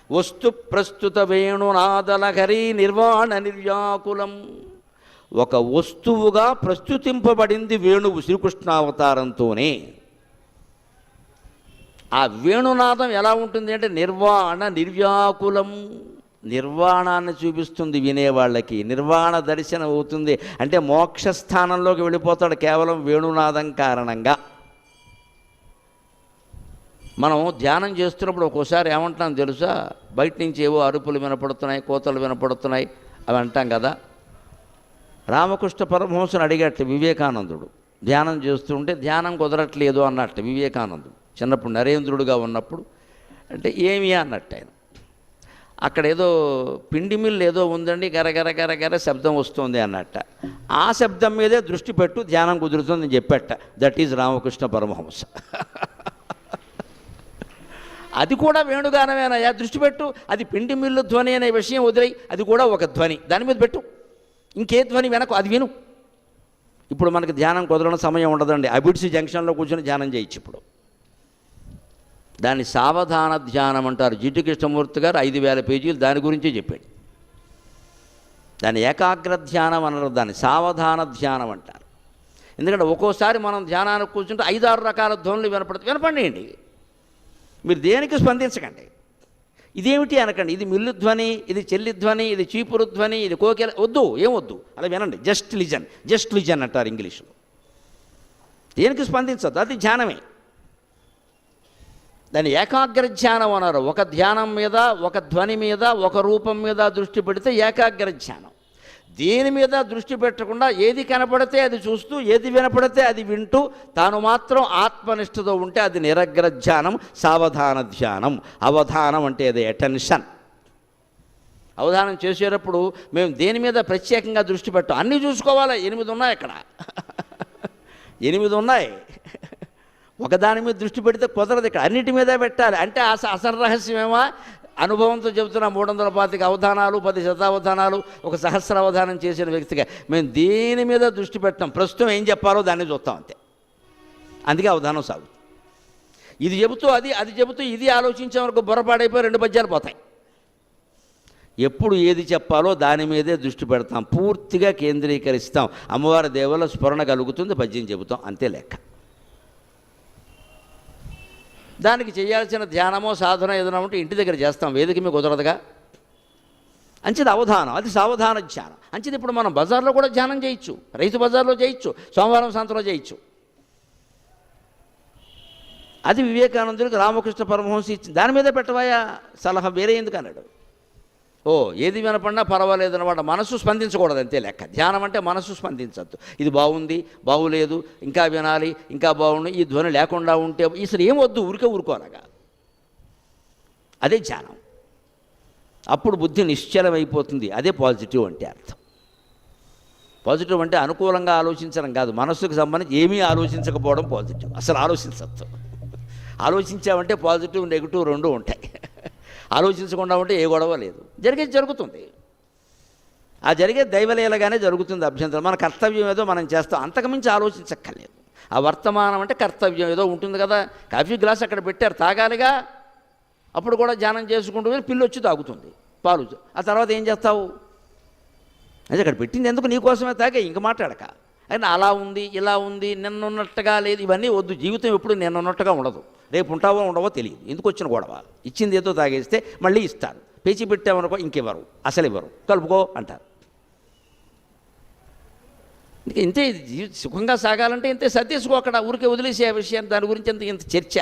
వస్తు ప్రస్తుత వేణునాదలహరి నిర్వాణ నిర్వ్యాకులం. ఒక వస్తువుగా ప్రస్తుతింపబడింది వేణువు శ్రీకృష్ణావతారంతోనే. ఆ వేణునాదం ఎలా ఉంటుంది అంటే నిర్వాణ నిర్వ్యాకులం. నిర్వాణాన్ని చూపిస్తుంది వినేవాళ్ళకి, నిర్వాణ దర్శనం అవుతుంది. అంటే మోక్షస్థానంలోకి వెళ్ళిపోతాడు కేవలం వేణునాదం కారణంగా. మనం ధ్యానం చేస్తున్నప్పుడు ఒక్కోసారి ఏమంటాం తెలుసా? బయట నుంచి ఏవో అరుపులు వినపడుతున్నాయి, కోతలు వినపడుతున్నాయి అవి అంటాం కదా. రామకృష్ణ పరమహంసను అడిగట్టు వివేకానందుడు, ధ్యానం చేస్తుంటే ధ్యానం కుదరట్లేదు అన్నట్టు వివేకానందుడు. చిన్నప్పుడు నరేంద్రుడుగా ఉన్నప్పుడు అంటే ఏమి అన్నట్టు ఆయన. అక్కడ ఏదో పిండి మిల్లు ఏదో ఉందండి, గరగర శబ్దం వస్తుంది అన్నట్ట. ఆ శబ్దం మీదే దృష్టి పెట్టు, ధ్యానం కుదురుతుందని చెప్పేట. That is Ramakrishna Paramahamsa. అది కూడా వేణుగానమేనయ్యా, దృష్టి పెట్టు. అది పిండి మిల్లు ధ్వని అనే విషయం వదిలేయి, అది కూడా ఒక ధ్వని, దాని మీద పెట్టు. ఇంకే ధ్వని వెనక అది విను. ఇప్పుడు మనకి ధ్యానం కుదరని సమయం ఉండదండి. అబిడ్స్ జంక్షన్లో కూర్చొని ధ్యానం చేయొచ్చు. ఇప్పుడు దాన్ని సావధాన ధ్యానం అంటారు. జిడ్డు కృష్ణమూర్తి గారు 5000 పేజీలు దాని గురించే చెప్పాడు. దాన్ని ఏకాగ్ర ధ్యానం అనరు, దాన్ని సావధాన ధ్యానం అంటారు. ఎందుకంటే ఒక్కోసారి మనం ధ్యానానికి కూర్చుంటే 5-6 రకాల ధ్వనులు వినపడండి. మీరు దేనికి స్పందించకండి. ఇదేమిటి అనకండి. ఇది మిల్లు ధ్వని, ఇది చెల్లి ధ్వని, ఇది చీపురు ధ్వని, ఇది కోకిల, వద్దు, ఏమొద్దు, అలా వినండి. జస్ట్ లిజన్ అంటారు ఇంగ్లీష్లో. దేనికి స్పందించద్దు, అది ధ్యానమే. దాన్ని ఏకాగ్ర ధ్యానం అన్నారు. ఒక ధ్యానం మీద, ఒక ధ్వని మీద, ఒక రూపం మీద దృష్టి పెడితే ఏకాగ్ర ధ్యానం. దేని మీద దృష్టి పెట్టకుండా ఏది కనపడితే అది చూస్తూ, ఏది వినపడితే అది వింటూ తాను మాత్రం ఆత్మనిష్టతో ఉంటే అది నిరగ్ర ధ్యానం, సావధాన ధ్యానం. అవధానం అంటే అది అటెన్షన్. అవధానం చేసేటప్పుడు మేము దేని మీద ప్రత్యేకంగా దృష్టి పెట్టాం, అన్నీ చూసుకోవాలి. 8 ఉన్నాయి అక్కడ 8 ఉన్నాయి. ఒకదాని మీద దృష్టి పెడితే కుదరదు, ఇక్కడ అన్నిటి మీద పెట్టాలి. అంటే అసలు రహస్యమేమో అనుభవంతో చెబుతున్న 325 అవధానాలు, 10 శతావధానాలు, ఒక సహస్రావధానం చేసిన వ్యక్తిగా మేము దేని మీద దృష్టి పెట్టాం, ప్రస్తుతం ఏం చెప్పాలో దాన్ని చూస్తాం అంతే. అందుకే అవధానం సాగుతుంది. ఇది చెబుతూ అది చెబుతూ ఇది ఆలోచించే వరకు బుర్రపాడైపోయి 2 పద్యాలు పోతాయి. ఎప్పుడు ఏది చెప్పాలో దాని మీదే దృష్టి పెడతాం, పూర్తిగా కేంద్రీకరిస్తాం. అమ్మవారి దేవుల స్మరణ కలుగుతుంది, పద్యం చెబుతాం, అంతే లెక్క. దానికి చేయాల్సిన ధ్యానమో సాధన ఏదైనా ఉంటే ఇంటి దగ్గర చేస్తాం, వేదిక మీద కుదరదుగా. అంచేది అవధానం, అది సావధాన ధ్యానం. అంచేది ఇప్పుడు మనం బజార్లో కూడా ధ్యానం చేయొచ్చు, రైతు బజార్లో చేయొచ్చు, సోమవారం సాయంత్రం చేయొచ్చు. అది వివేకానందుడికి రామకృష్ణ పరమహంస ఇచ్చింది. దాని మీద పెట్టవాయా సలహా, వేరే ఎందుకు అన్నాడు. ఏది వినపడినా పర్వాలేదు అన్నమాట. మనసు స్పందించకూడదు, అంతే లెక్క. ధ్యానం అంటే మనసు స్పందించద్దు. ఇది బాగుంది, బాగులేదు, ఇంకా వినాలి, ఇంకా బాగుంది, ఈ ధ్వని లేకుండా ఉంటే అసలు ఏం వద్దు, ఊరుకోనగా. అదే ధ్యానం. అప్పుడు బుద్ధి నిశ్చలమైపోతుంది. అదే పాజిటివ్ అంటే అర్థం. పాజిటివ్ అంటే అనుకూలంగా ఆలోచించడం కాదు, మనస్సుకు సంబంధించి ఏమీ ఆలోచించకపోవడం పాజిటివ్. అసలు ఆలోచించద్దు. ఆలోచించామంటే పాజిటివ్ నెగిటివ్ 2 ఉంటాయి. ఆలోచించకుండా ఉంటే ఏ గొడవ లేదు, జరిగేది జరుగుతుంది. ఆ జరిగే దైవలీలగానే జరుగుతుంది. అభ్యంతరం మన కర్తవ్యం ఏదో మనం చేస్తాం, అంతకుమించి ఆలోచించక్కర్లేదు. ఆ వర్తమానం అంటే కర్తవ్యం ఏదో ఉంటుంది కదా. కాఫీ గ్లాస్ అక్కడ పెట్టారు, తాగాలిగా. అప్పుడు కూడా ధ్యానం చేసుకుంటూ పిల్లి వచ్చి తాగుతుంది పాలు. ఆ తర్వాత ఏం చేస్తావు? అది అక్కడ పెట్టింది ఎందుకు, నీకోసమే తాగే, ఇంక మాట్లాడక. అయినా అలా ఉంది, ఇలా ఉంది, నిన్నున్నట్టుగా లేదు, ఇవన్నీ వద్దు. జీవితం ఎప్పుడు నిన్నున్నట్టుగా ఉండదు, రేపు ఉంటావో ఉండవో తెలియదు. ఎందుకు వచ్చిన గొడవ? ఇచ్చింది ఏదో తాగేస్తే మళ్ళీ ఇస్తారు, పేచి పెట్టామనుకో ఇంకెవరు, అసలు ఇవ్వరు, కలుపుకో అంటారు. ఇంతే. సుఖంగా సాగాలంటే ఇంతే, సర్దేసుకో. అక్కడ ఊరికే వదిలేసే ఆ విషయాన్ని, దాని గురించి ఇంత చర్చ.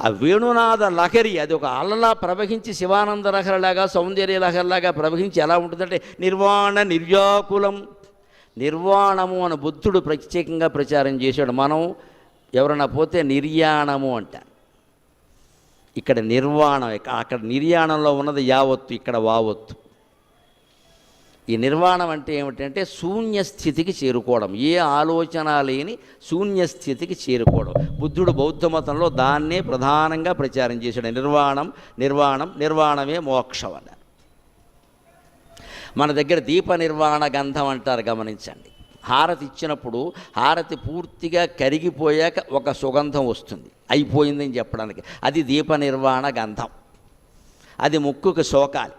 ఆ వేణునాద లహరి అది ఒక అలలా ప్రవహించి, శివానంద లహరిలాగా, సౌందర్య లహరిలాగా ప్రవహించి ఎలా ఉంటుందంటే నిర్వాణ నిర్యాకులం. నిర్వాణము అని బుద్ధుడు ప్రత్యేకంగా ప్రచారం చేశాడు. మనం ఎవరైనా పోతే నిర్యాణము అంటారు. ఇక్కడ నిర్వాణం, అక్కడ నిర్యాణంలో ఉన్నది యావత్తు, ఇక్కడ వావత్తు. ఈ నిర్వాణం అంటే ఏమిటంటే శూన్యస్థితికి చేరుకోవడం, ఏ ఆలోచన లేని శూన్యస్థితికి చేరుకోవడం. బుద్ధుడు బౌద్ధ మతంలో దాన్నే ప్రధానంగా ప్రచారం చేశాడు. నిర్వాణమే మోక్షం అన్నారు. మన దగ్గర దీప నిర్వాణ గంధం అంటారు, గమనించండి. హారతి ఇచ్చినప్పుడు హారతి పూర్తిగా కరిగిపోయాక ఒక సుగంధం వస్తుంది, అయిపోయిందని చెప్పడానికి. అది దీప నిర్వాణ గంధం. అది ముక్కుకి సోకాలి.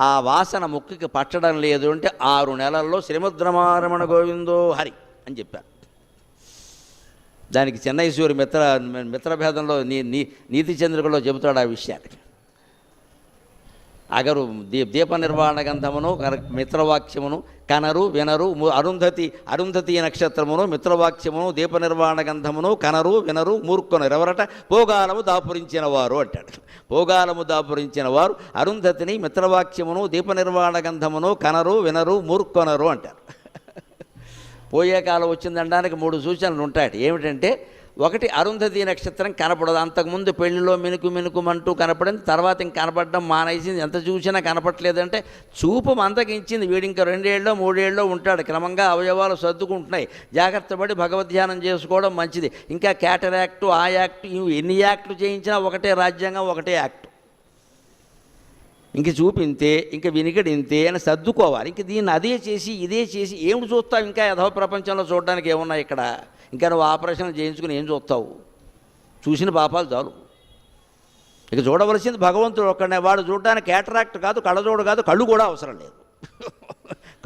ఆ వాసన ముక్కుకి పట్టడం లేదు అంటే 6 నెలల్లో శ్రీమద్రమారమణ గోవిందో హరి అని చెప్పారు. దానికి చెన్నైశ్వరి మిత్రభేదంలో నీతి చంద్రికలో చెబుతాడు ఆ విషయాన్ని. అగరు దీప నిర్వాణ గంధమును మిత్రవాక్యమును కనరు వినరు. అరుంధతి నక్షత్రమును మిత్రవాక్యమును దీప నిర్వాణ గంధమును కనరు వినరు మూర్ఖునరు ఎవరట? పోగాలము దాపురించిన వారు అంటాడు. పోగాలము దాపురించిన వారు అరుంధతిని మిత్రవాక్యమును దీప నిర్వాణ గంధమును కనరు వినరు మూర్ఖునరు అంటారు. పోయే కాలం వచ్చిందనడానికి 3 సూచనలు ఉంటాయి. ఏమిటంటే, 1 అరుంధతి నక్షత్రం కనపడదు. అంతకుముందు పెళ్లిలో మినుకుమంటూ కనపడింది, తర్వాత ఇంక కనపడడం మానేసింది. ఎంత చూసినా కనపట్లేదంటే చూపు మందగించింది. వీడు ఇంకా 2 ఏళ్ళో 3 ఏళ్ళో ఉంటాడు. క్రమంగా అవయవాలు సర్దుకుంటున్నాయి. జాగ్రత్త పడి భగవద్ధ్యానం చేసుకోవడం మంచిది. ఇంకా క్యాటరాక్టు, ఆ యాక్టు, ఎన్ని యాక్టులు చేయించినా ఒకటే రాజ్యాంగం, ఒకటే యాక్టు. ఇంక చూపింతే, ఇంక వినికిడి ఇంతే అని సర్దుకోవాలి. ఇంక దీన్ని అదే చేసి ఇదే చేసి ఏమిటి చూస్తావు? ఇంకా యథవ ప్రపంచంలో చూడడానికి ఏమున్నాయి ఇక్కడ? ఇంకా నువ్వు ఆపరేషన్ చేయించుకుని ఏం చూస్తావు? చూసిన పాపాలు చాలు. ఇక చూడవలసింది భగవంతుడు ఒక్కడే. వాడు చూడడానికి క్యాటరాక్ట్ కాదు, కళ్ళజోడు కాదు, కళ్ళు కూడా అవసరం లేదు.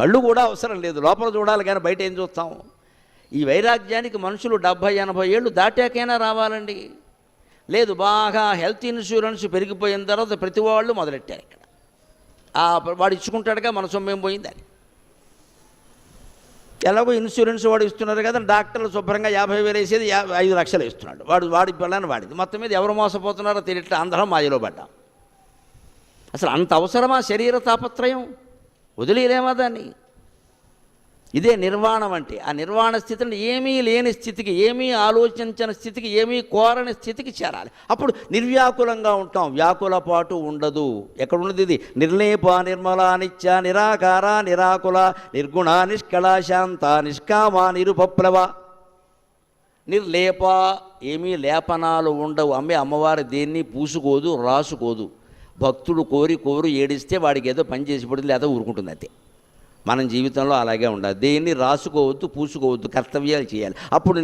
కళ్ళు కూడా అవసరం లేదు, లోపల చూడాలి కానీ బయట ఏం చూస్తాం? ఈ వైరాగ్యానికి మనుషులు 70-80 ఏళ్ళు దాటాకైనా రావాలండి. లేదు, బాగా హెల్త్ ఇన్సూరెన్స్ పెరిగిపోయిన తర్వాత ప్రతి వాళ్ళు మొదలెట్టారు. ఇక్కడ వాడు ఇచ్చుకుంటాడుగా, మన సొమ్మేం పోయిందని. ఎలాగో ఇన్సూరెన్స్ వాడు ఇస్తున్నారు కదా, డాక్టర్లు శుభ్రంగా 50,000 వేసేది 5 లక్షలు ఇస్తున్నాడు. వాడి పిల్లని వాడింది. మొత్తం మీద ఎవరు మోసపోతున్నారో తెలియట్లే, అందరం మాయలో పడ్డాం. అసలు అంత అవసరమా శరీర తాపత్రయం? వదిలేలేమా దాన్ని? ఇదే నిర్వాణం అంటే. ఆ నిర్వాణ స్థితిని ఏమీ లేని స్థితికి, ఏమీ ఆలోచించని స్థితికి, ఏమీ కోరని స్థితికి చేరాలి. అప్పుడు నిర్వ్యాకులంగా ఉంటాం, వ్యాకులపాటు ఉండదు. ఎక్కడున్నది ఇది? నిర్లేప నిర్మల నిత్య నిరాకార నిరాకుల నిర్గుణ నిష్కళ శాంత నిష్కామ నిరుపప్లవ. నిర్లేప, ఏమీ లేపనాలు ఉండవు. అమ్మవారు దేన్ని పూసుకోదు, రాసుకోదు. భక్తుడు కోరి ఏడిస్తే వాడికి ఏదో పని చేసి పడుతుంది, లేదా ఊరుకుంటుంది అంతే. మనం జీవితంలో అలాగే ఉండాలి. దేన్ని రాసుకోవద్దు, పూసుకోవద్దు, కర్తవ్యాలు చేయాలి. అప్పుడు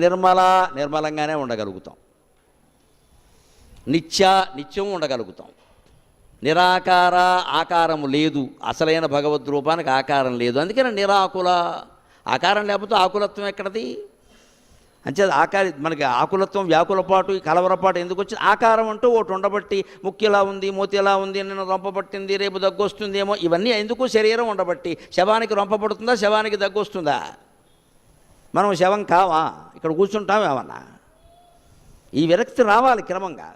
నిర్మలంగానే ఉండగలుగుతాం. నిత్యం ఉండగలుగుతాం. నిరాకార, ఆకారము లేదు. అసలైన భగవద్ రూపానికి ఆకారం లేదు. అందుకని నిరాకుల. ఆకారం లేకపోతే ఆకులత్వం ఎక్కడది? అంతే. మనకి ఆకులత్వం, వ్యాకులపాటు, ఈ కలవరపాటు ఎందుకు వచ్చింది? ఆకారం అంటూ ఒకటి ఉండబట్టి, ముక్కు ఎలా ఉంది, మూతి ఎలా ఉంది, నేను రొంపబట్టింది, రేపు దగ్గు వస్తుందేమో, ఇవన్నీ ఎందుకు? శరీరం ఉండబట్టి. శవానికి రొంపబడుతుందా? శవానికి దగ్గు వస్తుందా? మనం శవం కావా? ఇక్కడ కూర్చుంటాం ఏమన్నా? ఈ విరక్తి రావాలి క్రమంగా.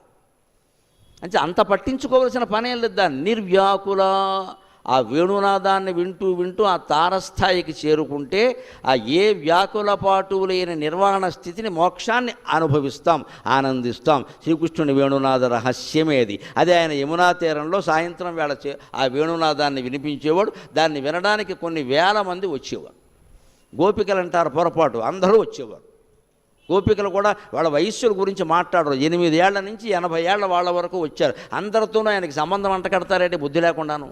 అంటే అంత పట్టించుకోవలసిన పనేం లేదా. నిర్వ్యాకుల. ఆ వేణునాదాన్ని వింటూ ఆ తారస్థాయికి చేరుకుంటే ఆ ఏ వ్యాకులపాటు లేని నిర్వాణ స్థితిని, మోక్షాన్ని అనుభవిస్తాం, ఆనందిస్తాం. శ్రీకృష్ణుని వేణునాద రహస్యమేది. అదే ఆయన యమునా తీరంలో సాయంత్రం వేళ ఆ వేణునాదాన్ని వినిపించేవాడు. దాన్ని వినడానికి కొన్ని వేల మంది వచ్చేవారు. గోపికలు అంటారు పొరపాటు, అందరూ వచ్చేవారు. గోపికలు కూడా వాళ్ళ వయస్సుల గురించి మాట్లాడరు. 8 ఏళ్ల నుంచి 80 ఏళ్ల వాళ్ళ వరకు వచ్చారు. అందరితోనూ ఆయనకి సంబంధం అంటకడతారంటే బుద్ధి లేకుండాను.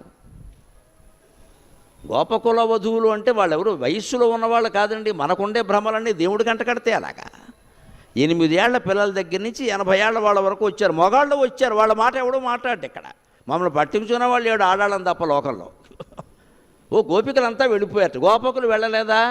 గోపకుల వధువులు అంటే వాళ్ళెవరు వయస్సులో ఉన్నవాళ్ళు కాదండి. మనకుండే భ్రమలన్నీ దేవుడికి అంటకడితే అలాగా. 8 ఏళ్ల పిల్లల దగ్గర నుంచి 80 ఏళ్ల వాళ్ళ వరకు వచ్చారు. మొగాళ్ళు వచ్చారు. వాళ్ళ మాట ఎవడో మాట్లాడు. ఇక్కడ మమ్మల్ని పట్టించుకున్న వాళ్ళు ఏడు ఆడాలని తప్ప లోకంలో. గోపికలంతా వెళ్ళిపోయారు. గోపకులు వెళ్ళలేదా?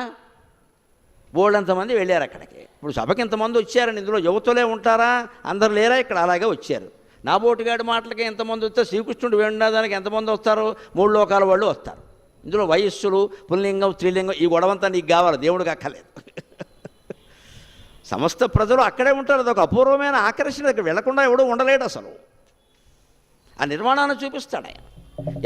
బోళ్ళంతమంది వెళ్ళారు అక్కడికి. ఇప్పుడు సభకి ఇంతమంది వచ్చారని ఇందులో యువతులే ఉంటారా? అందరు లేరా? ఇక్కడ అలాగే వచ్చారు. నా బోటుగాడి మాటలకి ఎంతమంది వస్తే శ్రీకృష్ణుడు వేణునాదానికి ఎంతమంది వస్తారు? 3 లోకాల వాళ్ళు వస్తారు. ఇందులో వయస్సులు, పుల్లింగం, స్త్రీలింగం, ఈ గొడవంతా నీకు కావాలి, దేవుడికి అక్కర్లేదు. సమస్త ప్రజలు అక్కడే ఉంటారు. అదొక అపూర్వమైన ఆకర్షణ. దగ్గర వెళ్లకుండా ఎవడూ ఉండలేడు అసలు. ఆ నిర్మాణాన్ని చూపిస్తాడు ఆయన.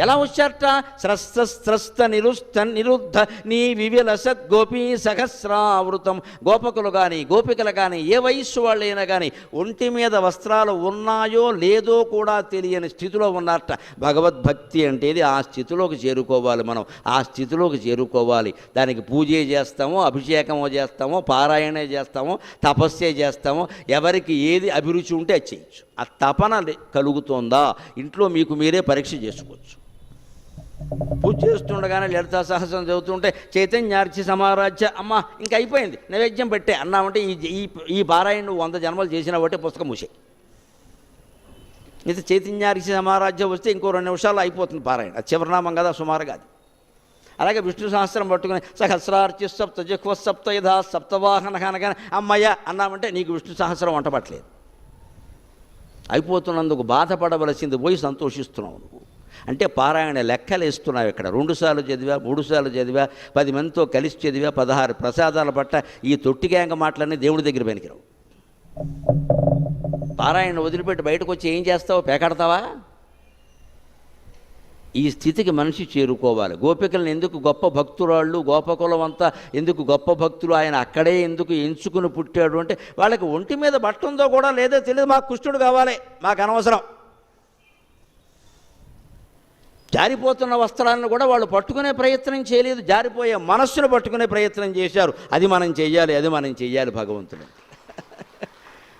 ఎలా వచ్చారట? స్రస్త నిరుద్ధ నీ వివిలసత్ గోపీ సహస్రావృతం. గోపకులు కానీ గోపికలు కానీ ఏ వయస్సు వాళ్ళైనా కానీ ఒంటి మీద వస్త్రాలు ఉన్నాయో లేదో కూడా తెలియని స్థితిలో ఉన్నారట. భగవద్భక్తి అంటే ఆ స్థితిలోకి చేరుకోవాలి. మనం ఆ స్థితిలోకి చేరుకోవాలి. దానికి పూజే చేస్తామో, అభిషేకమో చేస్తామో, పారాయణే చేస్తామో, తపస్సే చేస్తామో, ఎవరికి ఏది అభిరుచి ఉంటే అది చేయొచ్చు. ఆ తపన కలుగుతోందా? ఇంట్లో మీకు మీరే పరీక్ష చేసుకోవచ్చు. పూజ చేస్తుండగానే లలితా సహస్రం చదువుతుంటే చైతన్యార్చి సమారాధ్య, అమ్మ ఇంకా అయిపోయింది నైవేద్యం పెట్టే అన్నామంటే ఈ పారాయణ నువ్వు 100 జన్మలు చేసిన బట్టే పుస్తకం మూసే. అయితే చైతన్యార్చి సమారాధ్య వస్తే ఇంకో 2 నిమిషాల్లో అయిపోతుంది పారాయణ. అది చివరినామం కదా, సుమారుగా అది. అలాగే విష్ణు సహస్రం పట్టుకుని సహస్రార్చి సప్త జిహ్వ సప్త యథా సప్తవాహన అనగానే అమ్మయ్య అన్నామంటే నీకు విష్ణు సహస్రం వంట పట్టలేదు. అయిపోతున్నందుకు బాధపడవలసింది పోయి సంతోషిస్తున్నావు నువ్వు. అంటే పారాయణ లెక్కలు వేస్తున్నావు. ఇక్కడ 2 సార్లు చదివా, 3 సార్లు చదివా, 10 మందితో కలిసి చదివా, 16 ప్రసాదాల పట్ల ఈ తొట్టిగ్యాంగ మాటలన్నీ దేవుడి దగ్గర పనికిరావు. పారాయణ వదిలిపెట్టి బయటకు వచ్చి ఏం చేస్తావు? పేకాడతావా? ఈ స్థితికి మనిషి చేరుకోవాలి. గోపికలను ఎందుకు గొప్ప భక్తురాళ్ళు, గోపకులం అంతా ఎందుకు గొప్ప భక్తులు, ఆయన అక్కడే ఎందుకు ఎంచుకుని పుట్టాడు అంటే వాళ్ళకి ఒంటి మీద బట్ట ఉందో కూడా లేదో తెలియదు. మాకు కృష్ణుడు కావాలి, మాకు అనవసరం. జారిపోతున్న వస్త్రాలను కూడా వాళ్ళు పట్టుకునే ప్రయత్నం చేయలేదు. జారిపోయే మనస్సును పట్టుకునే ప్రయత్నం చేశారు. అది మనం చెయ్యాలి భగవంతుడు.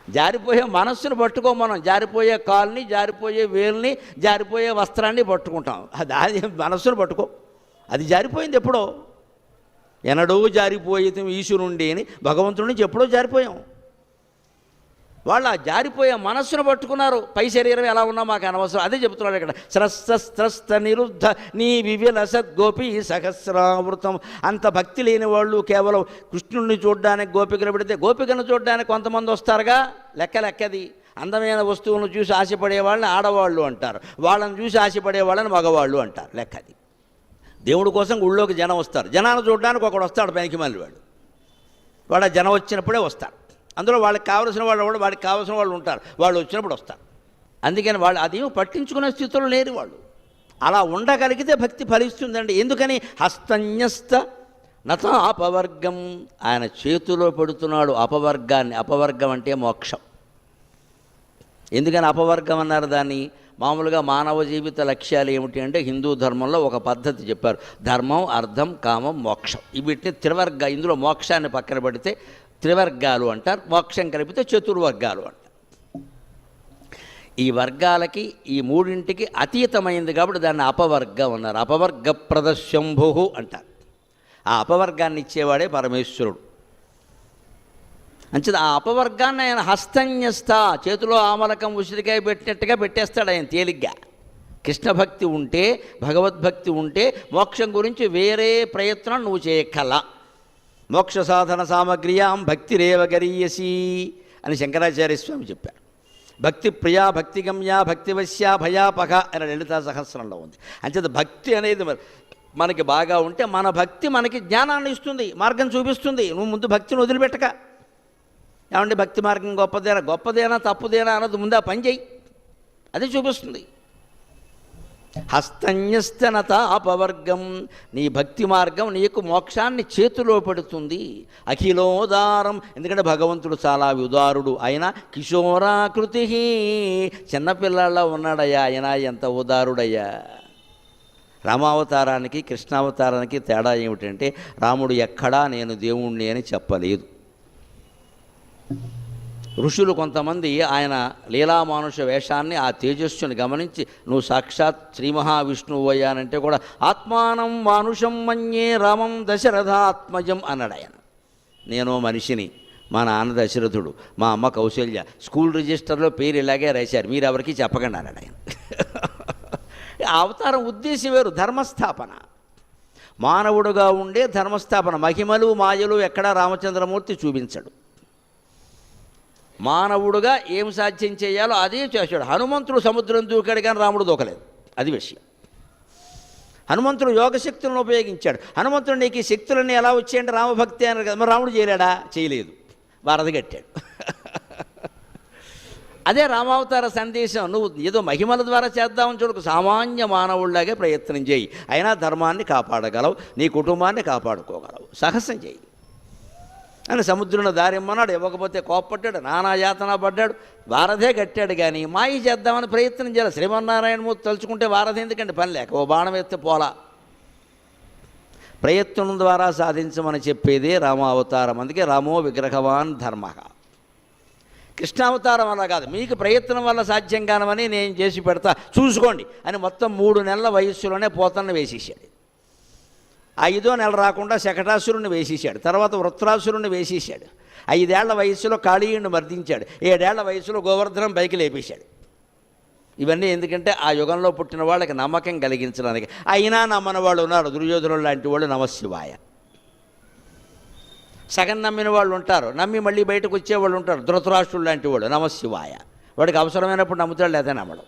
జారిపోయే మనస్సును పట్టుకో. మనం జారిపోయే కాల్ని, జారిపోయే వేల్ని, జారిపోయే వస్త్రాన్ని పట్టుకుంటాం. అది మనస్సును పట్టుకో. అది జారిపోయింది ఎప్పుడో. ఎన్నడూ జారిపోయేది ఈశ్వరుండి అని భగవంతుడి నుంచి ఎప్పుడో జారిపోయాం. వాళ్ళు ఆ జారిపోయే మనస్సును పట్టుకున్నారు. పై శరీరం ఎలా ఉన్నా మాకు అనవసరం. అదే చెప్తున్నాడు ఇక్కడ. స్రస్త నిరుద్ధ నీ వివిలసత్ గోపీ సహస్రావృతం. అంత భక్తి లేని వాళ్ళు కేవలం కృష్ణుడిని చూడడానికి గోపికలు పెడితే గోపికను చూడడానికి కొంతమంది వస్తారుగా. లెక్కది. అందమైన వస్తువులను చూసి ఆశపడే వాళ్ళని ఆడవాళ్ళు అంటారు, వాళ్ళని చూసి ఆశపడే వాళ్ళని మగవాళ్ళు అంటారు. లెక్కది. దేవుడి కోసం గుళ్ళోకి జనం వస్తారు. జనాన్ని చూడడానికి ఒకడు వస్తాడు, పనికి మళ్ళీ వాడు ఆ జనం వచ్చినప్పుడే వస్తారు. అందులో వాడికి కావలసిన వాళ్ళు ఉంటారు. వాళ్ళు వచ్చినప్పుడు వస్తారు. అందుకని వాళ్ళు అదేమో పట్టించుకునే స్థితిలో లేరు వాళ్ళు. అలా ఉండగలిగితే భక్తి ఫలిస్తుందండి. ఎందుకని? హస్తన్యస్త నత అపవర్గం, ఆయన చేతిలో పెడుతున్నాడు అపవర్గాన్ని. అపవర్గం అంటే మోక్షం. ఎందుకని అపవర్గం అన్నారు దాన్ని? మామూలుగా మానవ జీవిత లక్ష్యాలు ఏమిటి అంటే హిందూ ధర్మంలో ఒక పద్ధతి చెప్పారు. ధర్మం, అర్థం, కామం, మోక్షం. వీటిని త్రివర్గ, ఇందులో మోక్షాన్ని పక్కన పెడితే త్రివర్గాలు అంటారు, మోక్షం కలిపితే చతుర్వర్గాలు అంటారు. ఈ వర్గాలకి, ఈ మూడింటికి అతీతమైంది కాబట్టి దాన్ని అపవర్గం అన్నారు. అపవర్గ ప్రదశంభు అంటారు. ఆ అపవర్గాన్ని ఇచ్చేవాడే పరమేశ్వరుడు. అంచేది ఆ అపవర్గాన్ని ఆయన హస్తన్యస్త, చేతిలో ఆమలకం ఉసిరికాయ పెట్టినట్టుగా పెట్టేస్తాడు ఆయన తేలిగ్గా. కృష్ణ భక్తి ఉంటే, భగవద్భక్తి ఉంటే మోక్షం గురించి వేరే ప్రయత్నం నువ్వు చేయక్కల. మోక్ష సాధన సామగ్రియాం భక్తిరేవ గరీయసి అని శంకరాచార్య స్వామి చెప్పారు. భక్తి ప్రియా, భక్తిగమ్య, భక్తివశ్య, భయాపక అని లలితా సహస్రంలో ఉంది. అంచేత భక్తి అనేది మనకి బాగా ఉంటే మన భక్తి మనకి జ్ఞానాన్ని ఇస్తుంది, మార్గం చూపిస్తుంది. నువ్వు ముందు భక్తిని వదిలిపెట్టక, ఏమంటే భక్తి మార్గం గొప్పదేనా తప్పుదేనా అన్నది ముందు ఆ పని చేయి, అది చూపిస్తుంది. హస్తన్యస్తనత అపవర్గం, నీ భక్తి మార్గం నీకు మోక్షాన్ని చేతిలో పెడుతుంది. అఖిలోదారం, ఎందుకంటే భగవంతుడు చాలా ఉదారుడు. ఆయన కిశోరాకృతి, చిన్నపిల్లాళ్ళ ఉన్నాడయ్యా ఆయన, ఎంత ఉదారుడయ్యా. రామావతారానికి కృష్ణావతారానికి తేడా ఏమిటంటే రాముడు ఎక్కడా నేను దేవుణ్ణి అని చెప్పలేదు. ఋషులు కొంతమంది ఆయన లీలామానుష వేషాన్ని, ఆ తేజస్సుని గమనించి నువ్వు సాక్షాత్ శ్రీ మహావిష్ణువు అయ్యానంటే కూడా ఆత్మానం మానుషం మన్యే రామం దశరథాత్మజం అన్నాడు ఆయన. నేను మనిషిని, మా నాన్న దశరథుడు, మా అమ్మ కౌశల్య, స్కూల్ రిజిస్టర్లో పేరు ఇలాగే రాశారు, మీరు ఎవరికి చెప్పకండి అన్నాడు ఆయన. అవతారం ఉద్దేశం వేరు, ధర్మస్థాపన. మానవుడుగా ఉండే ధర్మస్థాపన. మహిమలు మాయలు ఎక్కడా రామచంద్రమూర్తి చూపించడు. మానవుడుగా ఏం సాధ్యం చేయాలో అదే చేశాడు. హనుమంతుడు సముద్రం దూకాడు కానీ రాముడు దూకలేదు, అది విషయం. హనుమంతుడు యోగశక్తులను ఉపయోగించాడు. హనుమంతుడు నీకు ఈ శక్తులన్నీ ఎలా వచ్చాయంటే రామభక్తి అన్నారు కదా, మరి రాముడు చేయలేడా? చేయలేదు, వారధి కట్టాడు. అదే రామావతార సందేశం. నువ్వు ఏదో మహిమల ద్వారా చేద్దామని చూడకు, సామాన్య మానవుడిలాగే ప్రయత్నం చేయి. అయినా ధర్మాన్ని కాపాడగలవు, నీ కుటుంబాన్ని కాపాడుకోగలవు, సాహసం చేయి అని సముద్రంలో దారిమ్మన్నాడు. ఇవ్వకపోతే కోప్పట్టాడు, నానా యాతన పడ్డాడు, వారధే కట్టాడు. కానీ మాయి చేద్దామని ప్రయత్నం చేయాలి. శ్రీమన్నారాయణమూర్తి తలుచుకుంటే వారధి ఎందుకంటే పని లేక ఓ బాణం ఎత్తే పోలా. ప్రయత్నం ద్వారా సాధించమని చెప్పేదే రామావతారం. అందుకే రామో విగ్రహవాన్ ధర్మ. కృష్ణావతారం అలా కాదు, మీకు ప్రయత్నం వల్ల సాధ్యం కానవని నేను చేసి పెడతా చూసుకోండి అని మొత్తం 3 నెలల వయస్సులోనే పోతన్ని వేసేసాడు. 5వ నెల రాకుండా శకటాసురుణ్ణి వేసేసాడు. తర్వాత వృత్రాసురుణ్ణి వేసేసాడు. 5 ఏళ్ల వయస్సులో కాళీయుడిని మర్దించాడు. 7 ఏళ్ల వయస్సులో గోవర్ధనం పైకి లేపేశాడు. ఇవన్నీ ఎందుకంటే ఆ యుగంలో పుట్టిన వాళ్ళకి నమ్మకం కలిగించడానికి. అయినా నమ్మని వాళ్ళు ఉన్నారు, దుర్యోధనుడు లాంటి వాళ్ళు, నమశివాయ. సగం నమ్మిన వాళ్ళు ఉంటారు, నమ్మి మళ్ళీ బయటకు వచ్చేవాళ్ళు ఉంటారు, ధృతరాష్ట్రుడు లాంటి వాడు, నమశివాయ. వాడికి అవసరమైనప్పుడు నమ్ముతాడు, లేదా నమ్మడం.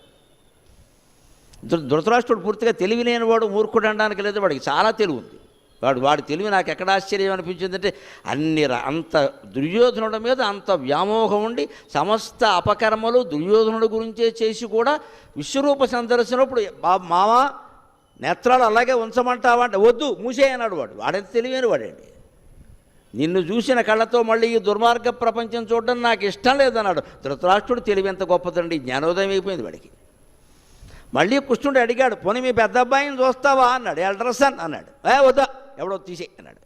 ధృతరాష్ట్రుడు పూర్తిగా తెలివి లేనివాడు, మూర్ఖుడు అనడానికి లేదు, వాడికి చాలా తెలివి ఉంది. వాడి తెలివి నాకు ఎక్కడ ఆశ్చర్యం అనిపించిందంటే అంత దుర్యోధనుడి మీద అంత వ్యామోహం ఉండి సమస్త అపకర్మలు దుర్యోధనుడి గురించే చేసి కూడా విశ్వరూప సందర్శనప్పుడు మావా నేత్రాలు అలాగే ఉంచమంటావా అంటే వద్దు మూసేయన్నాడు. వాడైతే తెలివైన వాడండి. నిన్ను చూసిన కళ్ళతో మళ్ళీ ఈ దుర్మార్గ ప్రపంచం చూడడం నాకు ఇష్టం లేదన్నాడు. ధృతరాష్ట్రుడు తెలివి ఎంత గొప్పదండి, జ్ఞానోదయం అయిపోయింది వాడికి. మళ్ళీ కృష్ణుడు అడిగాడు, పోనీ మీ పెద్ద అబ్బాయిని చూస్తావా అన్నాడు. ఎల్డర్సన్ అన్నాడు. వద్దా, ఎవడో తీసే అన్నాడు.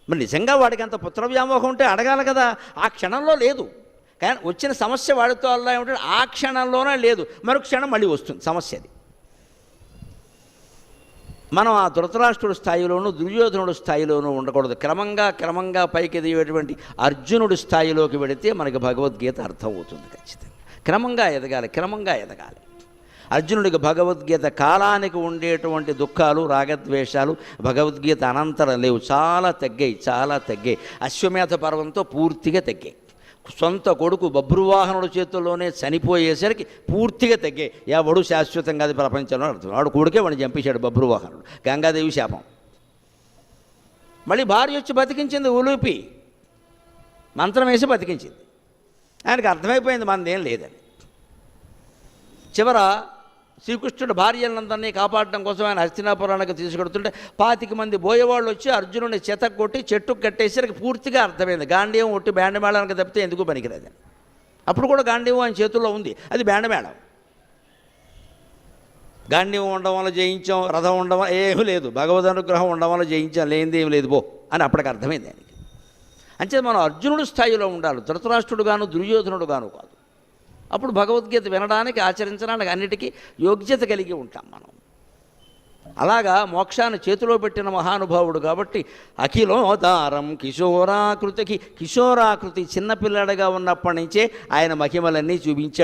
మరి నిజంగా వాడికి అంత పుత్ర వ్యామోహం ఉంటే అడగాలి కదా. ఆ క్షణంలో లేదు, కానీ వచ్చిన సమస్య వాడితో అలా ఏమిటంటే ఆ క్షణంలోనే లేదు, మరొక క్షణం మళ్ళీ వస్తుంది సమస్య. అది మనం ఆ ధృతరాష్ట్రుడి స్థాయిలోనూ దుర్యోధనుడి స్థాయిలోనూ ఉండకూడదు. క్రమంగా పైకి ఎదిగేటువంటి అర్జునుడి స్థాయిలోకి వెళితే మనకి భగవద్గీత అర్థమవుతుంది ఖచ్చితంగా. క్రమంగా ఎదగాలి. అర్జునుడికి భగవద్గీత కాలానికి ఉండేటువంటి దుఃఖాలు, రాగద్వేషాలు భగవద్గీత అనంతరం లేవు, చాలా తగ్గాయి. అశ్వమేధ పర్వంతో పూర్తిగా తగ్గాయి. సొంత కొడుకు బభ్రువాహనుడి చేతుల్లోనే చనిపోయేసరికి పూర్తిగా తగ్గాయి. ఎవడు శాశ్వతంగా అది ప్రపంచంలో అర్థం. వాడు కొడుకే వాడిని చంపేశాడు బభ్రువాహనుడు, గంగాదేవి శాపం. మళ్ళీ భార్య వచ్చి బతికించింది, ఉలూపి మంత్రం వేసి బతికించింది. ఆయనకు అర్థమైపోయింది మనదేం లేదని. చివర శ్రీకృష్ణుడు భార్యలందరినీ కాపాడడం కోసం ఆయన హస్తినాపురానికి తీసుకెడుతుంటే 25 మంది బోయేవాళ్ళు వచ్చి అర్జునుడిని చెతకు కొట్టి చెట్టుకు కట్టేసరికి పూర్తిగా అర్థమైంది గాంధీవం ఒట్టి బ్యాండమేళానికి తప్పితే ఎందుకు పనికిరాదు. అప్పుడు కూడా గాంధీవం ఆయన చేతుల్లో ఉంది, అది బ్యాండమేళం. గాంధీవం ఉండడం వల్ల జయించాం, రథం ఉండడం వల్ల ఏమీ లేదు, భగవద్ అనుగ్రహం ఉండడం వల్ల జయించాం, లేనిది ఏమి లేదు బో అని అప్పటికి అర్థమైంది ఆయనకి. అంతే మనం అర్జునుడు స్థాయిలో ఉండాలి, ధృతరాష్ట్రుడు గాను దుర్యోధనుడు గాను కాదు. అప్పుడు భగవద్గీత వినడానికి ఆచరించడానికి అన్నిటికీ యోగ్యత కలిగి ఉంటాం మనం. అలాగా మోక్షాన్ని చేతిలో పెట్టిన మహానుభావుడు కాబట్టి అఖిలోదారం కిశోరాకృతికి, కిశోరాకృతి చిన్నపిల్లాడిగా ఉన్నప్పటి నుంచే ఆయన మహిమలన్నీ చూపించాడు.